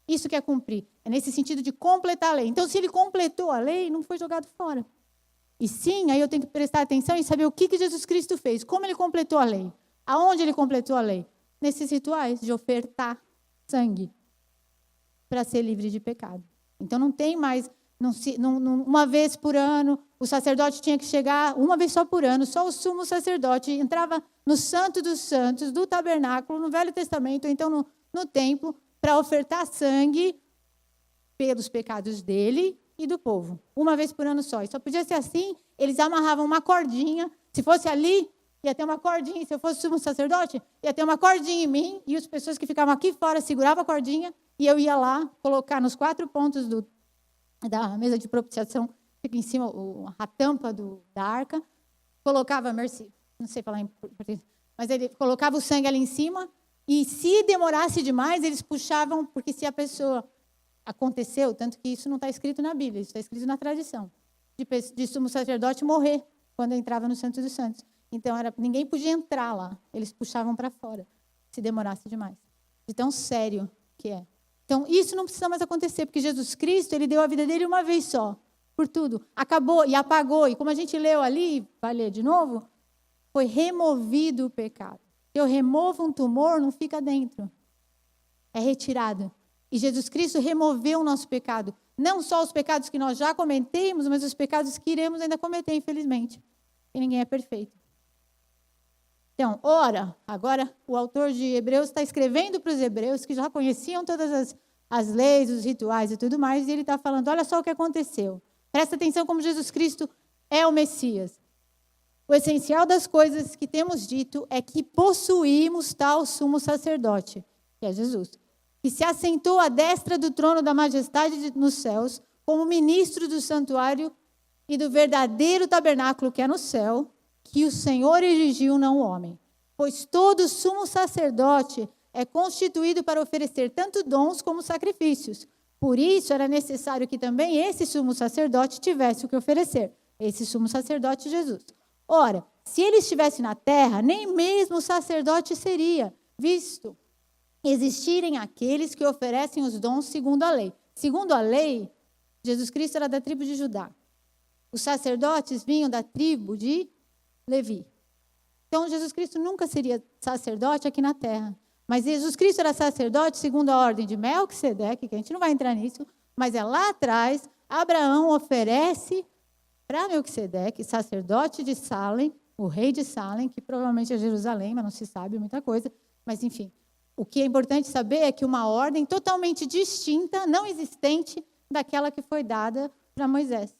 Isso que é cumprir. É nesse sentido de completar a lei. Então, se ele completou a lei, não foi jogado fora. E sim, aí eu tenho que prestar atenção e saber o que Jesus Cristo fez. Como ele completou a lei? Aonde ele completou a lei? Nesses rituais de ofertar sangue para ser livre de pecado. Então, não tem mais... uma vez por ano, o sacerdote tinha que chegar, uma vez só por ano, só o sumo sacerdote entrava no Santo dos Santos, do tabernáculo, no Velho Testamento, ou então no templo, para ofertar sangue pelos pecados dele e do povo. Uma vez por ano só. E só podia ser assim, eles amarravam uma cordinha, se fosse ali, ia ter uma cordinha, se eu fosse sumo sacerdote, ia ter uma cordinha em mim, e as pessoas que ficavam aqui fora seguravam a cordinha, e eu ia lá colocar nos 4 pontos da mesa de propiciação, fica em cima a tampa da arca, colocava, não sei falar em português, mas ele colocava o sangue ali em cima, e se demorasse demais, eles puxavam, porque se a pessoa aconteceu, tanto que isso não está escrito na Bíblia, isso está escrito na tradição, de sumo sacerdote morrer quando entrava no Santo dos Santos. Então, ninguém podia entrar lá, eles puxavam para fora, se demorasse demais. De tão sério que é. Então, isso não precisa mais acontecer, porque Jesus Cristo, ele deu a vida dele uma vez só, por tudo. Acabou e apagou. E como a gente leu ali, vai ler de novo, foi removido o pecado. Se eu removo um tumor, não fica dentro. É retirado. E Jesus Cristo removeu o nosso pecado. Não só os pecados que nós já cometemos, mas os pecados que iremos ainda cometer, infelizmente. E ninguém é perfeito. Então, agora o autor de Hebreus está escrevendo para os hebreus que já conheciam todas as leis, os rituais e tudo mais, e ele está falando, olha só o que aconteceu. Presta atenção como Jesus Cristo é o Messias. O essencial das coisas que temos dito é que possuímos tal sumo sacerdote, que é Jesus, que que se assentou à destra do trono da majestade nos céus, como ministro do santuário e do verdadeiro tabernáculo que é no céu, que o Senhor erigiu, não o homem. Pois todo sumo sacerdote é constituído para oferecer tanto dons como sacrifícios. Por isso era necessário que também esse sumo sacerdote tivesse o que oferecer. Esse sumo sacerdote, Jesus. Ora, se ele estivesse na terra, nem mesmo o sacerdote seria, visto existirem aqueles que oferecem os dons segundo a lei. Segundo a lei, Jesus Cristo era da tribo de Judá. Os sacerdotes vinham da tribo de Levi. Então, Jesus Cristo nunca seria sacerdote aqui na terra. Mas Jesus Cristo era sacerdote segundo a ordem de Melquisedeque, que a gente não vai entrar nisso, mas é lá atrás, Abraão oferece para Melquisedeque, sacerdote de Salem, o rei de Salem, que provavelmente é Jerusalém, mas não se sabe muita coisa. Mas, enfim, o que é importante saber é que uma ordem totalmente distinta, não existente, daquela que foi dada para Moisés.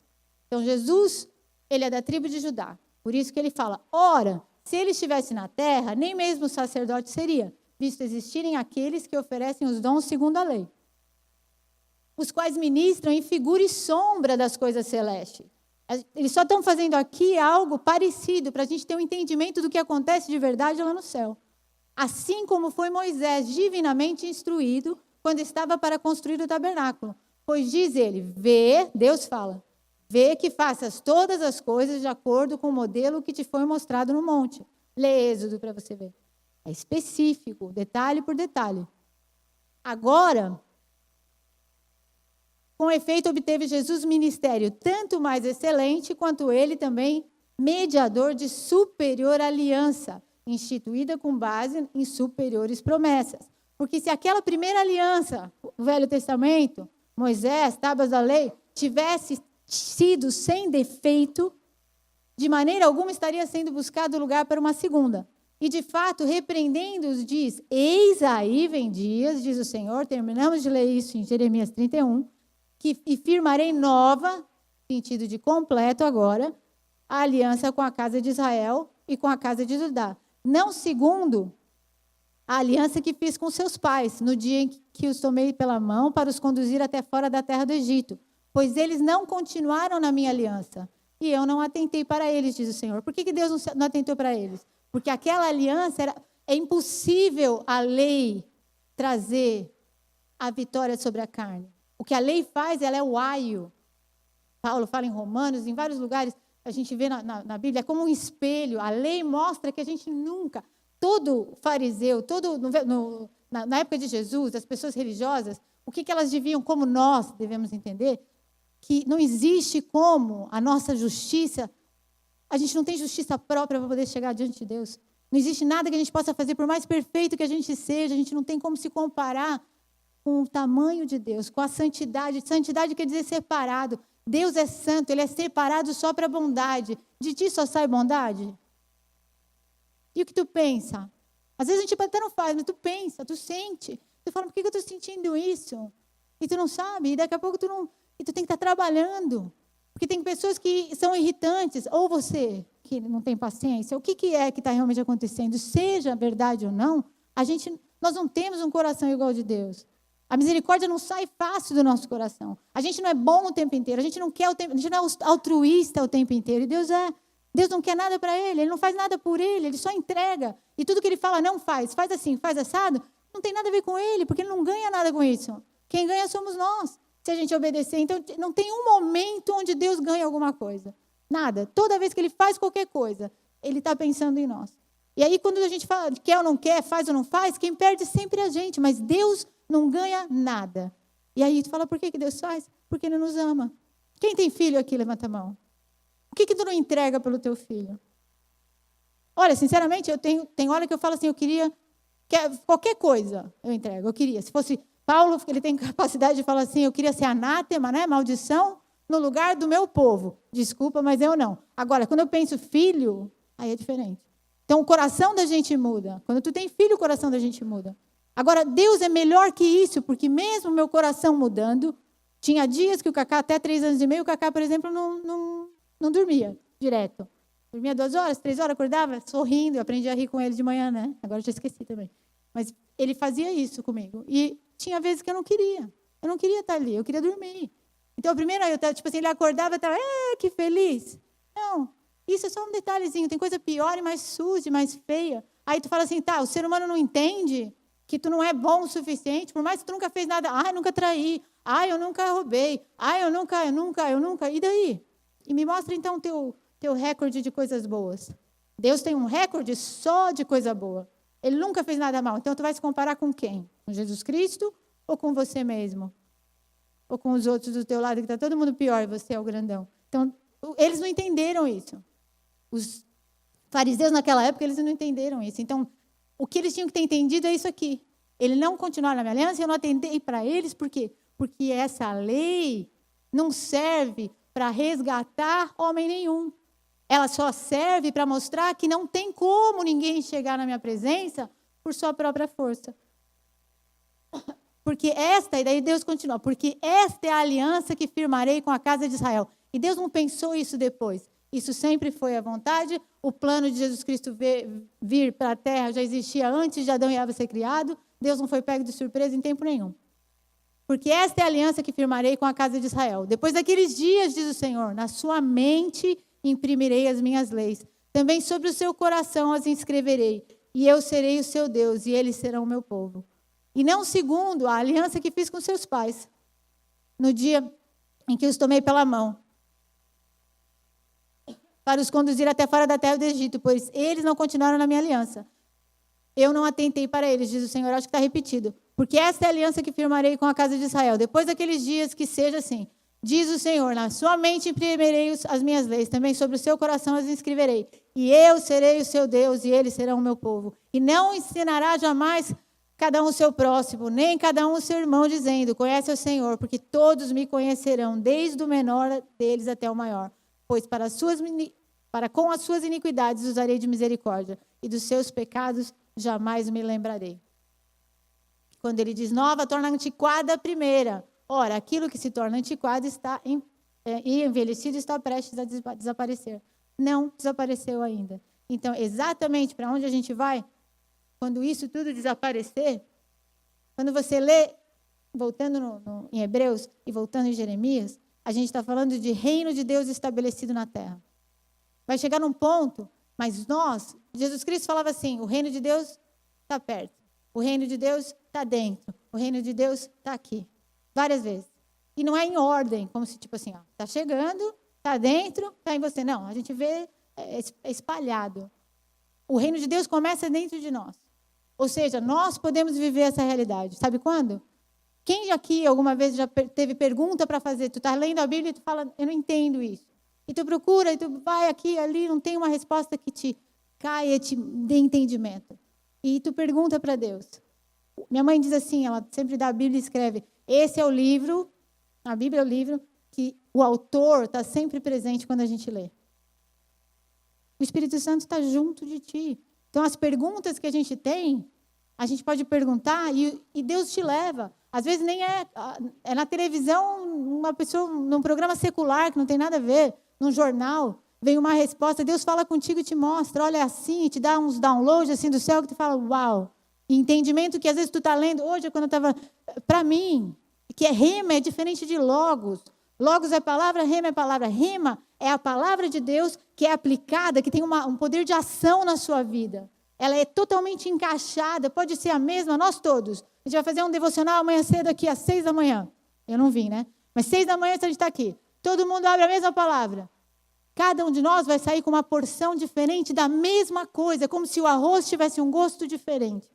Então, Jesus, ele é da tribo de Judá. Por isso que ele fala, ora, se ele estivesse na terra, nem mesmo o sacerdote seria, visto existirem aqueles que oferecem os dons segundo a lei, os quais ministram em figura e sombra das coisas celestes. Eles só estão fazendo aqui algo parecido, para a gente ter um entendimento do que acontece de verdade lá no céu. Assim como foi Moisés divinamente instruído quando estava para construir o tabernáculo. Pois diz ele, vê, Deus fala, vê que faças todas as coisas de acordo com o modelo que te foi mostrado no monte. Lê Êxodo para você ver. É específico, detalhe por detalhe. Agora, com efeito, obteve Jesus ministério tanto mais excelente, quanto ele também mediador de superior aliança, instituída com base em superiores promessas. Porque se aquela primeira aliança, o Velho Testamento, Moisés, tábuas da lei, tivesse sido sem defeito, de maneira alguma estaria sendo buscado lugar para uma segunda. E, de fato, repreendendo-os, diz, eis aí vem dias, diz o Senhor, terminamos de ler isso em Jeremias 31, e firmarei nova, sentido de completo agora, a aliança com a casa de Israel e com a casa de Judá. Não segundo a aliança que fiz com seus pais, no dia em que os tomei pela mão para os conduzir até fora da terra do Egito, pois eles não continuaram na minha aliança, e eu não atentei para eles, diz o Senhor. Por que Deus não atentou para eles? Porque aquela aliança é impossível a lei trazer a vitória sobre a carne. O que a lei faz, ela é o aio. Paulo fala em Romanos, em vários lugares, a gente vê na Bíblia, é como um espelho. A lei mostra que a gente nunca, todo fariseu, na época de Jesus, as pessoas religiosas, o que elas deviam, como nós devemos entender, que não existe como a nossa justiça, a gente não tem justiça própria para poder chegar diante de Deus. Não existe nada que a gente possa fazer, por mais perfeito que a gente seja, a gente não tem como se comparar com o tamanho de Deus, com a santidade. Santidade quer dizer separado. Deus é santo, ele é separado só para a bondade. De ti só sai bondade? E o que tu pensa? Às vezes a gente até não faz, mas tu pensa, tu sente. Tu fala, por que eu estou sentindo isso? E tu não sabe, e daqui a pouco tu não... E tu tem que estar trabalhando. Porque tem pessoas que são irritantes, ou você que não tem paciência, o que é que está realmente acontecendo? Seja verdade ou não, nós não temos um coração igual ao de Deus. A misericórdia não sai fácil do nosso coração. A gente não é bom o tempo inteiro, a gente não é altruísta o tempo inteiro. E Deus é. Deus não quer nada para ele não faz nada por ele só entrega. E tudo que ele fala, não faz assim, faz assado, não tem nada a ver com ele, porque ele não ganha nada com isso. Quem ganha somos nós, se a gente obedecer. Então, não tem um momento onde Deus ganha alguma coisa. Nada. Toda vez que ele faz qualquer coisa, ele está pensando em nós. E aí, quando a gente fala quer ou não quer, faz ou não faz, quem perde sempre é a gente, mas Deus não ganha nada. E aí tu fala, por que Deus faz? Porque ele nos ama. Quem tem filho aqui, levanta a mão. O que tu não entrega pelo teu filho? Olha, sinceramente, tem hora que eu falo assim, qualquer coisa eu entrego, eu queria. Se fosse Paulo, ele tem capacidade de falar assim, eu queria ser anátema, né, maldição, no lugar do meu povo. Desculpa, mas eu não. Agora, quando eu penso filho, aí é diferente. Então, o coração da gente muda. Quando tu tem filho, o coração da gente muda. Agora, Deus é melhor que isso, porque mesmo o meu coração mudando, tinha dias que o Cacá, até 3 anos e meio, o Cacá, por exemplo, não dormia direto. Dormia 2 horas, 3 horas, acordava sorrindo. Eu aprendi a rir com ele de manhã, né? Agora eu já esqueci também. Mas ele fazia isso comigo. E tinha vezes que eu não queria. Eu não queria estar ali, eu queria dormir. Então, primeiro, tipo assim, ele acordava e estava, que feliz. Não, isso é só um detalhezinho. Tem coisa pior e mais suja, mais feia. Aí tu fala assim, tá, o ser humano não entende que tu não é bom o suficiente, por mais que tu nunca fez nada. Eu nunca traí. Eu nunca roubei. Eu nunca. E daí? E me mostra, então, o teu recorde de coisas boas. Deus tem um recorde só de coisa boa. Ele nunca fez nada mal. Então, tu vai se comparar com quem? Com Jesus Cristo ou com você mesmo? Ou com os outros do teu lado, que está todo mundo pior e você é o grandão? Então, eles não entenderam isso. Os fariseus, naquela época, eles não entenderam isso. Então, o que eles tinham que ter entendido é isso aqui. Ele não continuar na minha aliança, eu não atendei para eles, por quê? Porque essa lei não serve para resgatar homem nenhum. Ela só serve para mostrar que não tem como ninguém chegar na minha presença por sua própria força. Porque e daí Deus continua, porque esta é a aliança que firmarei com a casa de Israel. E Deus não pensou isso depois. Isso sempre foi a vontade. O plano de Jesus Cristo vir para a terra já existia antes de Adão e Eva ser criado. Deus não foi pego de surpresa em tempo nenhum. Porque esta é a aliança que firmarei com a casa de Israel. Depois daqueles dias, diz o Senhor, na sua mente imprimirei as minhas leis. Também sobre o seu coração as inscreverei. E eu serei o seu Deus, e eles serão o meu povo. E não segundo a aliança que fiz com seus pais, no dia em que os tomei pela mão, para os conduzir até fora da terra do Egito, pois eles não continuaram na minha aliança. Eu não atentei para eles, diz o Senhor. Acho que está repetido. Porque esta é a aliança que firmarei com a casa de Israel. Depois daqueles dias que seja assim, diz o Senhor, na sua mente imprimirei as minhas leis, também sobre o seu coração as inscreverei. E eu serei o seu Deus, e eles serão o meu povo. E não ensinará jamais cada um o seu próximo, nem cada um o seu irmão, dizendo, conhece o Senhor, porque todos me conhecerão, desde o menor deles até o maior. Pois com as suas iniquidades usarei de misericórdia, e dos seus pecados jamais me lembrarei. Quando ele diz nova, torna antiquada a primeira. Ora, aquilo que se torna antiquado e envelhecido está prestes a desaparecer. Não desapareceu ainda. Então, exatamente para onde a gente vai, quando isso tudo desaparecer, quando você lê, voltando em Hebreus e voltando em Jeremias, a gente está falando de reino de Deus estabelecido na terra. Vai chegar num ponto, mas Jesus Cristo falava assim, o reino de Deus está perto, o reino de Deus está dentro, o reino de Deus está aqui. Várias vezes. E não é em ordem, como se tipo assim, está chegando, está dentro, está em você. Não, a gente vê espalhado. O reino de Deus começa dentro de nós. Ou seja, nós podemos viver essa realidade. Sabe quando? Quem aqui alguma vez já teve pergunta para fazer? Tu está lendo a Bíblia e tu fala, eu não entendo isso. E tu procura, e tu vai aqui, ali, não tem uma resposta que te caia, te dê entendimento. E tu pergunta para Deus. Minha mãe diz assim, ela sempre dá a Bíblia e escreve, esse é o livro, a Bíblia é o livro que o autor está sempre presente quando a gente lê. O Espírito Santo está junto de ti. Então, as perguntas que a gente tem, a gente pode perguntar e Deus te leva. Às vezes nem é na televisão, uma pessoa, num programa secular, que não tem nada a ver, num jornal, vem uma resposta, Deus fala contigo e te mostra, olha assim, te dá uns downloads assim do céu que tu fala, uau. E entendimento que às vezes tu está lendo, hoje quando eu estava, para mim, que rema é diferente de logos. Logos é palavra, rema é palavra. Rema é a palavra de Deus que é aplicada, que tem um poder de ação na sua vida. Ela é totalmente encaixada, pode ser a mesma, nós todos. A gente vai fazer um devocional amanhã cedo aqui, às 6 da manhã. Eu não vim, né? Mas 6 da manhã a gente está aqui. Todo mundo abre a mesma palavra. Cada um de nós vai sair com uma porção diferente da mesma coisa, como se o arroz tivesse um gosto diferente.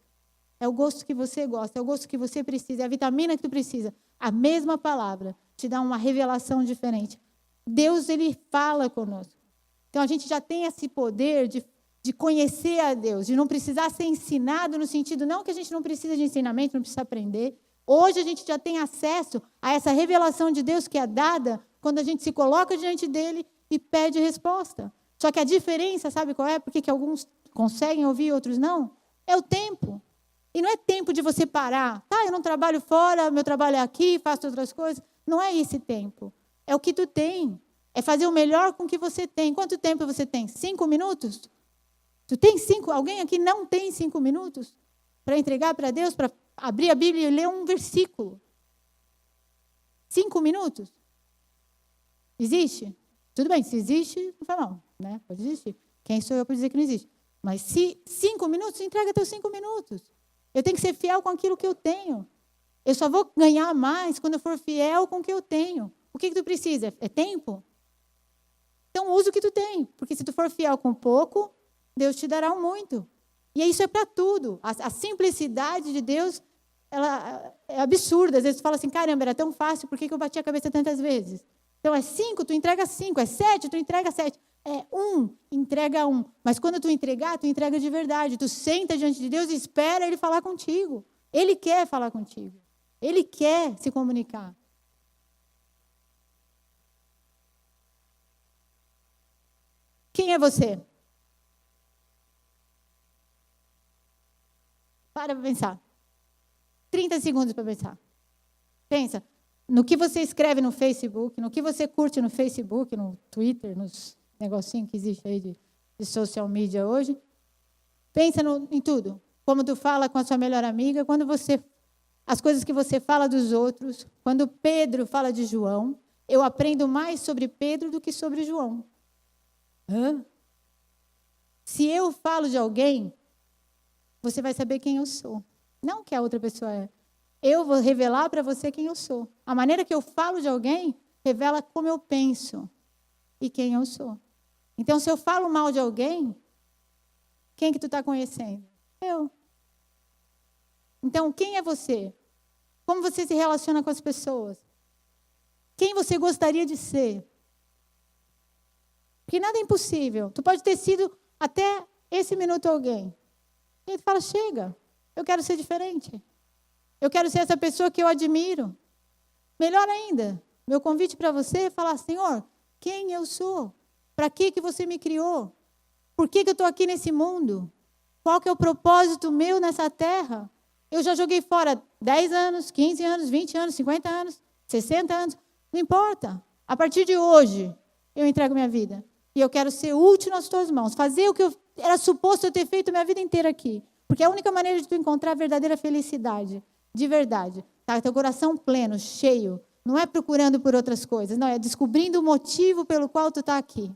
É o gosto que você gosta, é o gosto que você precisa, é a vitamina que tu precisa. A mesma palavra te dá uma revelação diferente. Deus, ele fala conosco. Então, a gente já tem esse poder de conhecer a Deus, de não precisar ser ensinado no sentido, não que a gente não precisa de ensinamento, não precisa aprender. Hoje, a gente já tem acesso a essa revelação de Deus que é dada quando a gente se coloca diante dele e pede resposta. Só que a diferença, sabe qual é? Por que alguns conseguem ouvir e outros não? É o tempo. E não é tempo de você parar. Tá, eu não trabalho fora, meu trabalho é aqui, faço outras coisas. Não é esse tempo. É o que tu tem. É fazer o melhor com o que você tem. Quanto tempo você tem? 5 minutos? Tu tem 5? Alguém aqui não tem 5 minutos para entregar para Deus, para abrir a Bíblia e ler um versículo. 5 minutos? Existe? Tudo bem, se existe, não faz mal, né? Pode existir. Quem sou eu para dizer que não existe? Mas se 5 minutos, entrega teus 5 minutos. Eu tenho que ser fiel com aquilo que eu tenho. Eu só vou ganhar mais quando eu for fiel com o que eu tenho. O que tu precisa? É tempo? Então, usa o que tu tem. Porque se tu for fiel com pouco, Deus te dará muito. E isso é para tudo. A simplicidade de Deus, ela é absurda. Às vezes tu fala assim, caramba, era tão fácil, por que eu bati a cabeça tantas vezes? Então, é 5, tu entrega 5. É 7, tu entrega 7. É 1, entrega 1. Mas quando tu entregar, tu entrega de verdade. Tu senta diante de Deus e espera Ele falar contigo. Ele quer falar contigo. Ele quer se comunicar. Quem é você? Para pensar. 30 segundos para pensar. Pensa no que você escreve no Facebook, no que você curte no Facebook, no Twitter, nos negocinhos que existe aí de social media hoje. Pensa em tudo. Como tu fala com a sua melhor amiga, as coisas que você fala dos outros. Quando Pedro fala de João, eu aprendo mais sobre Pedro do que sobre João. Hã? Se eu falo de alguém, você vai saber quem eu sou. Não que a outra pessoa é. Eu vou revelar para você quem eu sou. A maneira que eu falo de alguém revela como eu penso e quem eu sou. Então, se eu falo mal de alguém, quem que tu está conhecendo? Eu. Então, quem é você? Como você se relaciona com as pessoas? Quem você gostaria de ser? Porque nada é impossível. Tu pode ter sido até esse minuto alguém. E aí tu fala, chega, eu quero ser diferente. Eu quero ser essa pessoa que eu admiro. Melhor ainda, meu convite para você é falar, Senhor, quem eu sou? Para que você me criou? Por que eu estou aqui nesse mundo? Qual que é o propósito meu nessa terra? Eu já joguei fora 10 anos, 15 anos, 20 anos, 50 anos, 60 anos. Não importa. A partir de hoje, eu entrego minha vida. E eu quero ser útil nas tuas mãos. Fazer o que eu era suposto eu ter feito minha vida inteira aqui. Porque é a única maneira de tu encontrar a verdadeira felicidade. De verdade. Tá? Teu coração pleno, cheio. Não é procurando por outras coisas. Não, é descobrindo o motivo pelo qual tu está aqui.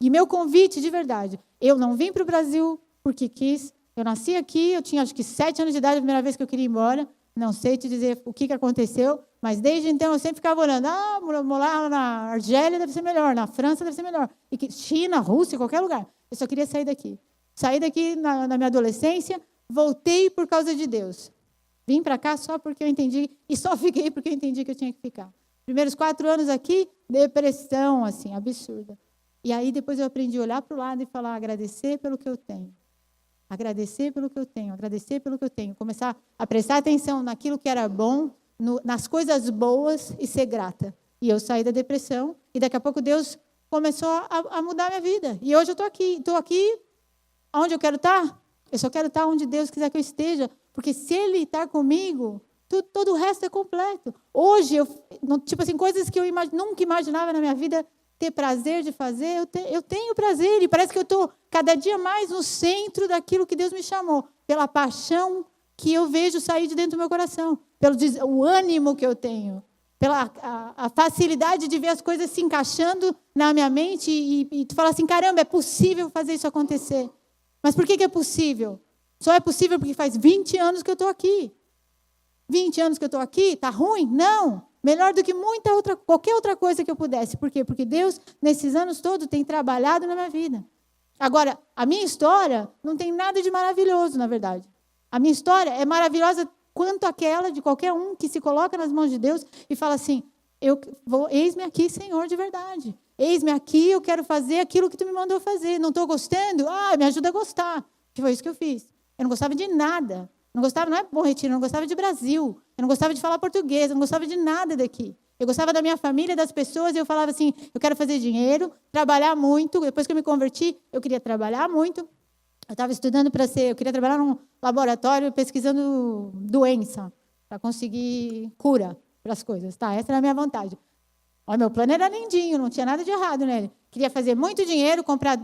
E meu convite, de verdade. Eu não vim para o Brasil porque quis. Eu nasci aqui, eu tinha acho que 7 anos de idade, a primeira vez que eu queria ir embora. Não sei te dizer o que aconteceu, mas desde então eu sempre ficava olhando. Morar na Argélia deve ser melhor, na França deve ser melhor. E China, Rússia, qualquer lugar. Eu só queria sair daqui. Saí daqui na minha adolescência, voltei por causa de Deus. Vim para cá só porque eu entendi, e só fiquei porque eu entendi que eu tinha que ficar. Primeiros 4 anos aqui, depressão, assim, absurda. E aí depois eu aprendi a olhar para o lado e falar, agradecer pelo que eu tenho. Agradecer pelo que eu tenho, agradecer pelo que eu tenho. Começar a prestar atenção naquilo que era bom, nas coisas boas e ser grata. E eu saí da depressão e daqui a pouco Deus começou a mudar a minha vida. E hoje eu estou aqui onde eu quero estar. Eu só quero estar onde Deus quiser que eu esteja. Porque se Ele está comigo, todo o resto é completo. Hoje, tipo assim, coisas que eu nunca imaginava na minha vida ter prazer de fazer, eu tenho prazer. E parece que eu estou cada dia mais no centro daquilo que Deus me chamou. Pela paixão que eu vejo sair de dentro do meu coração. Pelo o ânimo que eu tenho. Pela a facilidade de ver as coisas se encaixando na minha mente. E tu fala assim, caramba, é possível fazer isso acontecer. Mas por que é possível? Só é possível porque faz 20 anos que eu estou aqui. 20 anos que eu estou aqui, está ruim? Não. Melhor do que qualquer outra coisa que eu pudesse. Por quê? Porque Deus, nesses anos todos, tem trabalhado na minha vida. Agora, a minha história não tem nada de maravilhoso, na verdade. A minha história é maravilhosa quanto aquela de qualquer um que se coloca nas mãos de Deus e fala assim, eis-me aqui, Senhor, de verdade. Eis-me aqui, eu quero fazer aquilo que tu me mandou fazer. Não estou gostando? Me ajuda a gostar. Que foi isso que eu fiz. Eu não gostava de nada. Não é Bom Retiro, eu não gostava de Brasil. Eu não gostava de falar português, eu não gostava de nada daqui. Eu gostava da minha família, das pessoas, e eu falava assim, eu quero fazer dinheiro, trabalhar muito. Depois que eu me converti, eu queria trabalhar muito. Eu estava estudando eu queria trabalhar num laboratório pesquisando doença, para conseguir cura para as coisas. Tá, essa era a minha vontade. Meu plano era lindinho, não tinha nada de errado nele. Queria fazer muito dinheiro, comprar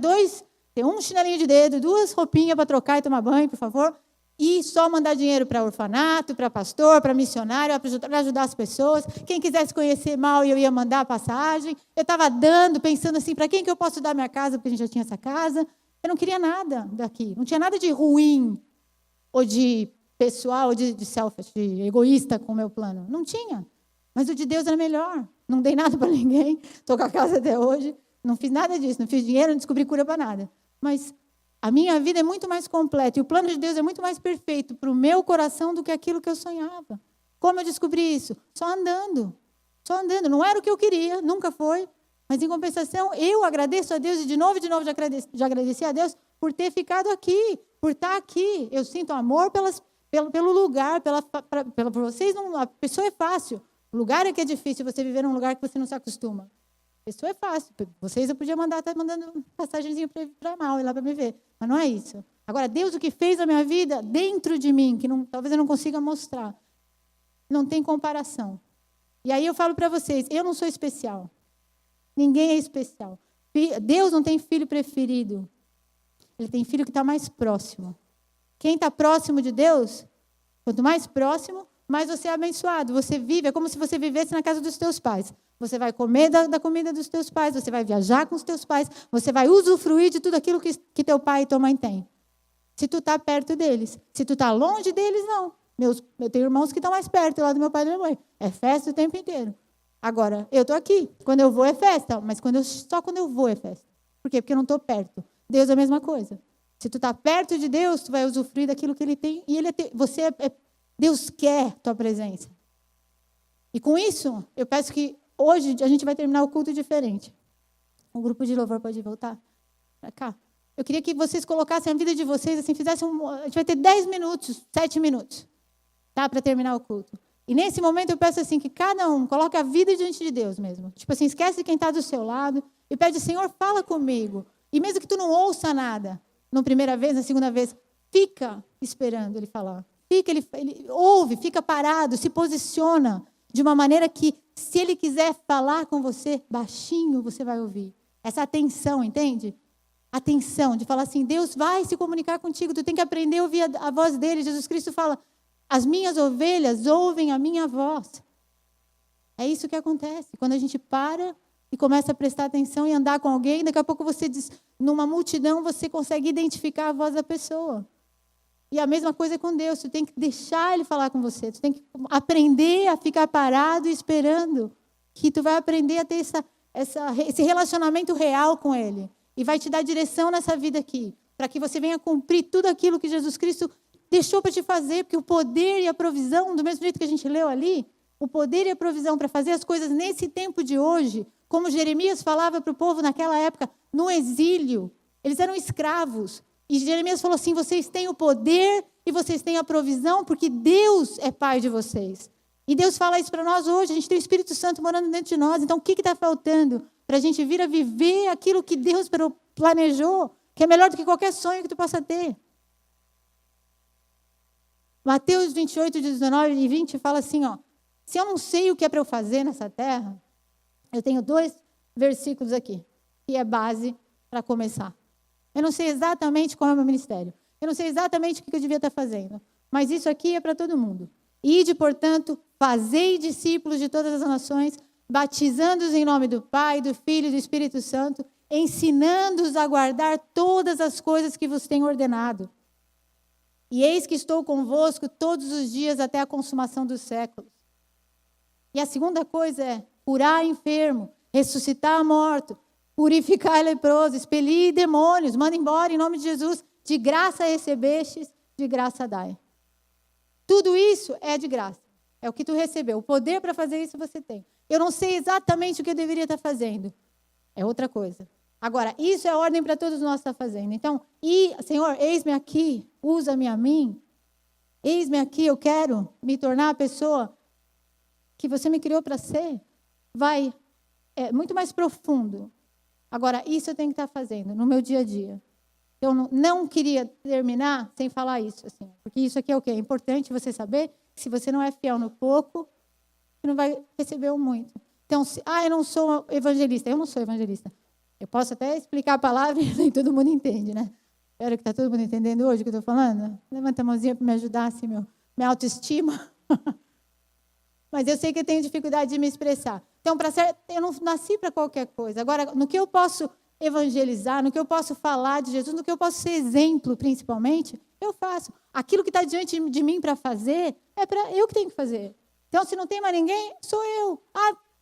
ter um chinelinho de dedo, 2 roupinhas para trocar e tomar banho, por favor. e só mandar dinheiro para orfanato, para pastor, para missionário, para ajudar as pessoas. Quem quisesse conhecer mal, eu ia mandar a passagem. Eu estava dando, pensando assim, para quem que eu posso dar minha casa, porque a gente já tinha essa casa. Eu não queria nada daqui. Não tinha nada de ruim, ou de pessoal, ou de selfish, de egoísta com o meu plano. Não tinha. Mas o de Deus era melhor. Não dei nada para ninguém. Estou com a casa até hoje. Não fiz nada disso. Não fiz dinheiro, não descobri cura para nada. Mas a minha vida é muito mais completa. E o plano de Deus é muito mais perfeito para o meu coração do que aquilo que eu sonhava. Como eu descobri isso? Só andando. Só andando. Não era o que eu queria, nunca foi. Mas, em compensação, eu agradeço a Deus, e de novo já agradeci a Deus por ter ficado aqui, por estar aqui. Eu sinto amor pelo lugar, por vocês. Não, a pessoa é fácil. O lugar é que é difícil você viver num lugar que você não se acostuma. A pessoa é fácil. Vocês eu podia estar mandando passagenzinha para mal, ir lá para me ver. Mas não é isso. Agora, Deus, o que fez a minha vida dentro de mim, que talvez eu não consiga mostrar, não tem comparação. E aí eu falo para vocês, eu não sou especial. Ninguém é especial. Deus não tem filho preferido. Ele tem filho que está mais próximo. Quem está próximo de Deus, quanto mais próximo, mais você é abençoado. Você vive, é como se você vivesse na casa dos teus pais. Você vai comer da comida dos teus pais, você vai viajar com os teus pais, você vai usufruir de tudo aquilo que teu pai e tua mãe têm. Se tu está perto deles. Se tu está longe deles, não. Eu tenho irmãos que estão mais perto lá do meu pai e da minha mãe. É festa o tempo inteiro. Agora, eu estou aqui. Quando eu vou é festa, mas só quando eu vou é festa. Por quê? Porque eu não estou perto. Deus é a mesma coisa. Se tu está perto de Deus, tu vai usufruir daquilo que Ele tem. E Deus quer tua presença. E com isso, eu peço que hoje a gente vai terminar o culto diferente. O grupo de louvor pode voltar para cá. Eu queria que vocês colocassem a vida de vocês, assim, a gente vai ter 10 minutos, 7 minutos, tá? Para terminar o culto. E nesse momento eu peço assim que cada um coloque a vida diante de Deus mesmo. Tipo assim, esquece quem está do seu lado e pede, Senhor, fala comigo. E mesmo que tu não ouça nada, na primeira vez, na segunda vez, fica esperando Ele falar. Ele ouve, fica parado, se posiciona de uma maneira que, se Ele quiser falar com você, baixinho, você vai ouvir. Essa atenção, entende? Atenção, de falar assim, Deus vai se comunicar contigo, tu tem que aprender a ouvir a voz dEle. Jesus Cristo fala, as minhas ovelhas ouvem a minha voz. É isso que acontece. Quando a gente para e começa a prestar atenção e andar com alguém, daqui a pouco você diz, numa multidão, você consegue identificar a voz da pessoa. E a mesma coisa com Deus. Tu tem que deixar Ele falar com você. Tu tem que aprender a ficar parado e esperando. Que tu vai aprender a ter esse relacionamento real com Ele. E vai te dar direção nessa vida aqui. Para que você venha cumprir tudo aquilo que Jesus Cristo deixou para te fazer. Porque o poder e a provisão, do mesmo jeito que a gente leu ali, o poder e a provisão para fazer as coisas nesse tempo de hoje, como Jeremias falava para o povo naquela época, no exílio, eles eram escravos. E Jeremias falou assim, vocês têm o poder e vocês têm a provisão, porque Deus é Pai de vocês. E Deus fala isso para nós hoje, a gente tem o Espírito Santo morando dentro de nós. Então, o que está faltando para a gente vir a viver aquilo que Deus planejou, que é melhor do que qualquer sonho que tu possa ter? Mateus 28, 19 e 20 fala assim, ó, se eu não sei o que é para eu fazer nessa terra, eu tenho 2 versículos aqui, que é base para começar. Eu não sei exatamente qual é o meu ministério. Eu não sei exatamente o que eu devia estar fazendo. Mas isso aqui é para todo mundo. Ide, portanto, fazei discípulos de todas as nações, batizando-os em nome do Pai, do Filho e do Espírito Santo, ensinando-os a guardar todas as coisas que vos tenho ordenado. E eis que estou convosco todos os dias até a consumação dos séculos. E a segunda coisa é curar enfermo, ressuscitar morto, purificar leproso, expelir demônios, manda embora em nome de Jesus. De graça recebestes, de graça dai. Tudo isso é de graça. É o que tu recebeu. O poder para fazer isso você tem. Eu não sei exatamente o que eu deveria estar fazendo. É outra coisa. Agora, isso é ordem para todos nós estar fazendo. Então, Senhor, eis-me aqui, usa-me a mim. Eis-me aqui, eu quero me tornar a pessoa que você me criou para ser. É muito mais profundo. Agora, isso eu tenho que estar fazendo no meu dia a dia. Eu não queria terminar sem falar isso, assim, porque isso aqui é o quê? É importante você saber que se você não é fiel no pouco, você não vai receber o muito. Então, eu não sou evangelista. Eu não sou evangelista. Eu posso até explicar a palavra e nem todo mundo entende, né? Espero que está todo mundo entendendo hoje o que eu estou falando. Levanta a mãozinha para me ajudar, assim, minha autoestima. Mas eu sei que eu tenho dificuldade de me expressar. Então, eu não nasci para qualquer coisa. Agora, no que eu posso evangelizar, no que eu posso falar de Jesus, no que eu posso ser exemplo, principalmente, eu faço. Aquilo que está diante de mim para fazer, é para eu que tenho que fazer. Então, se não tem mais ninguém, sou eu.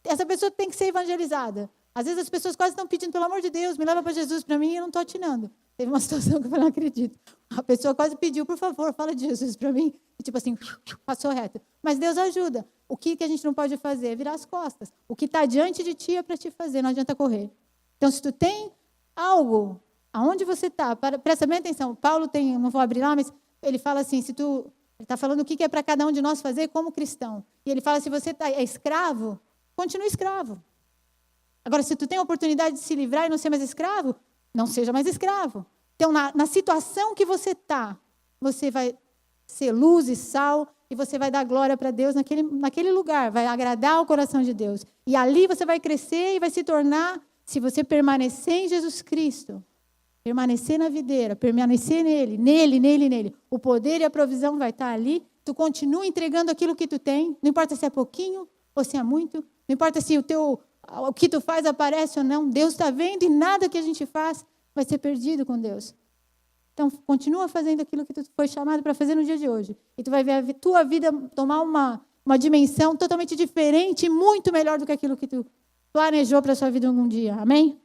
Essa pessoa tem que ser evangelizada. Às vezes as pessoas quase estão pedindo, pelo amor de Deus, me leva para Jesus para mim, e eu não estou atinando. Teve uma situação que eu não acredito. A pessoa quase pediu, por favor, fala de Jesus para mim. E tipo assim, passou reto. Mas Deus ajuda. O que a gente não pode fazer é virar as costas. O que está diante de ti é para te fazer, não adianta correr. Então, se tu tem algo, aonde você está, presta bem atenção. Paulo tem, não vou abrir lá, mas ele fala assim, ele está falando o que é para cada um de nós fazer como cristão. E ele fala, se você é escravo, continue escravo. Agora, se tu tem a oportunidade de se livrar e não ser mais escravo, não seja mais escravo. Então, na situação que você está, você vai ser luz e sal e você vai dar glória para Deus naquele lugar, vai agradar o coração de Deus. E ali você vai crescer e vai se tornar, se você permanecer em Jesus Cristo, permanecer na videira, permanecer nele, o poder e a provisão vai estar ali, tu continua entregando aquilo que tu tem, não importa se é pouquinho ou se é muito, não importa se o que tu faz aparece ou não, Deus está vendo e nada que a gente faz vai ser perdido com Deus. Então, continua fazendo aquilo que tu foi chamado para fazer no dia de hoje. E tu vai ver a tua vida tomar uma dimensão totalmente diferente e muito melhor do que aquilo que tu planejou para a sua vida algum dia. Amém?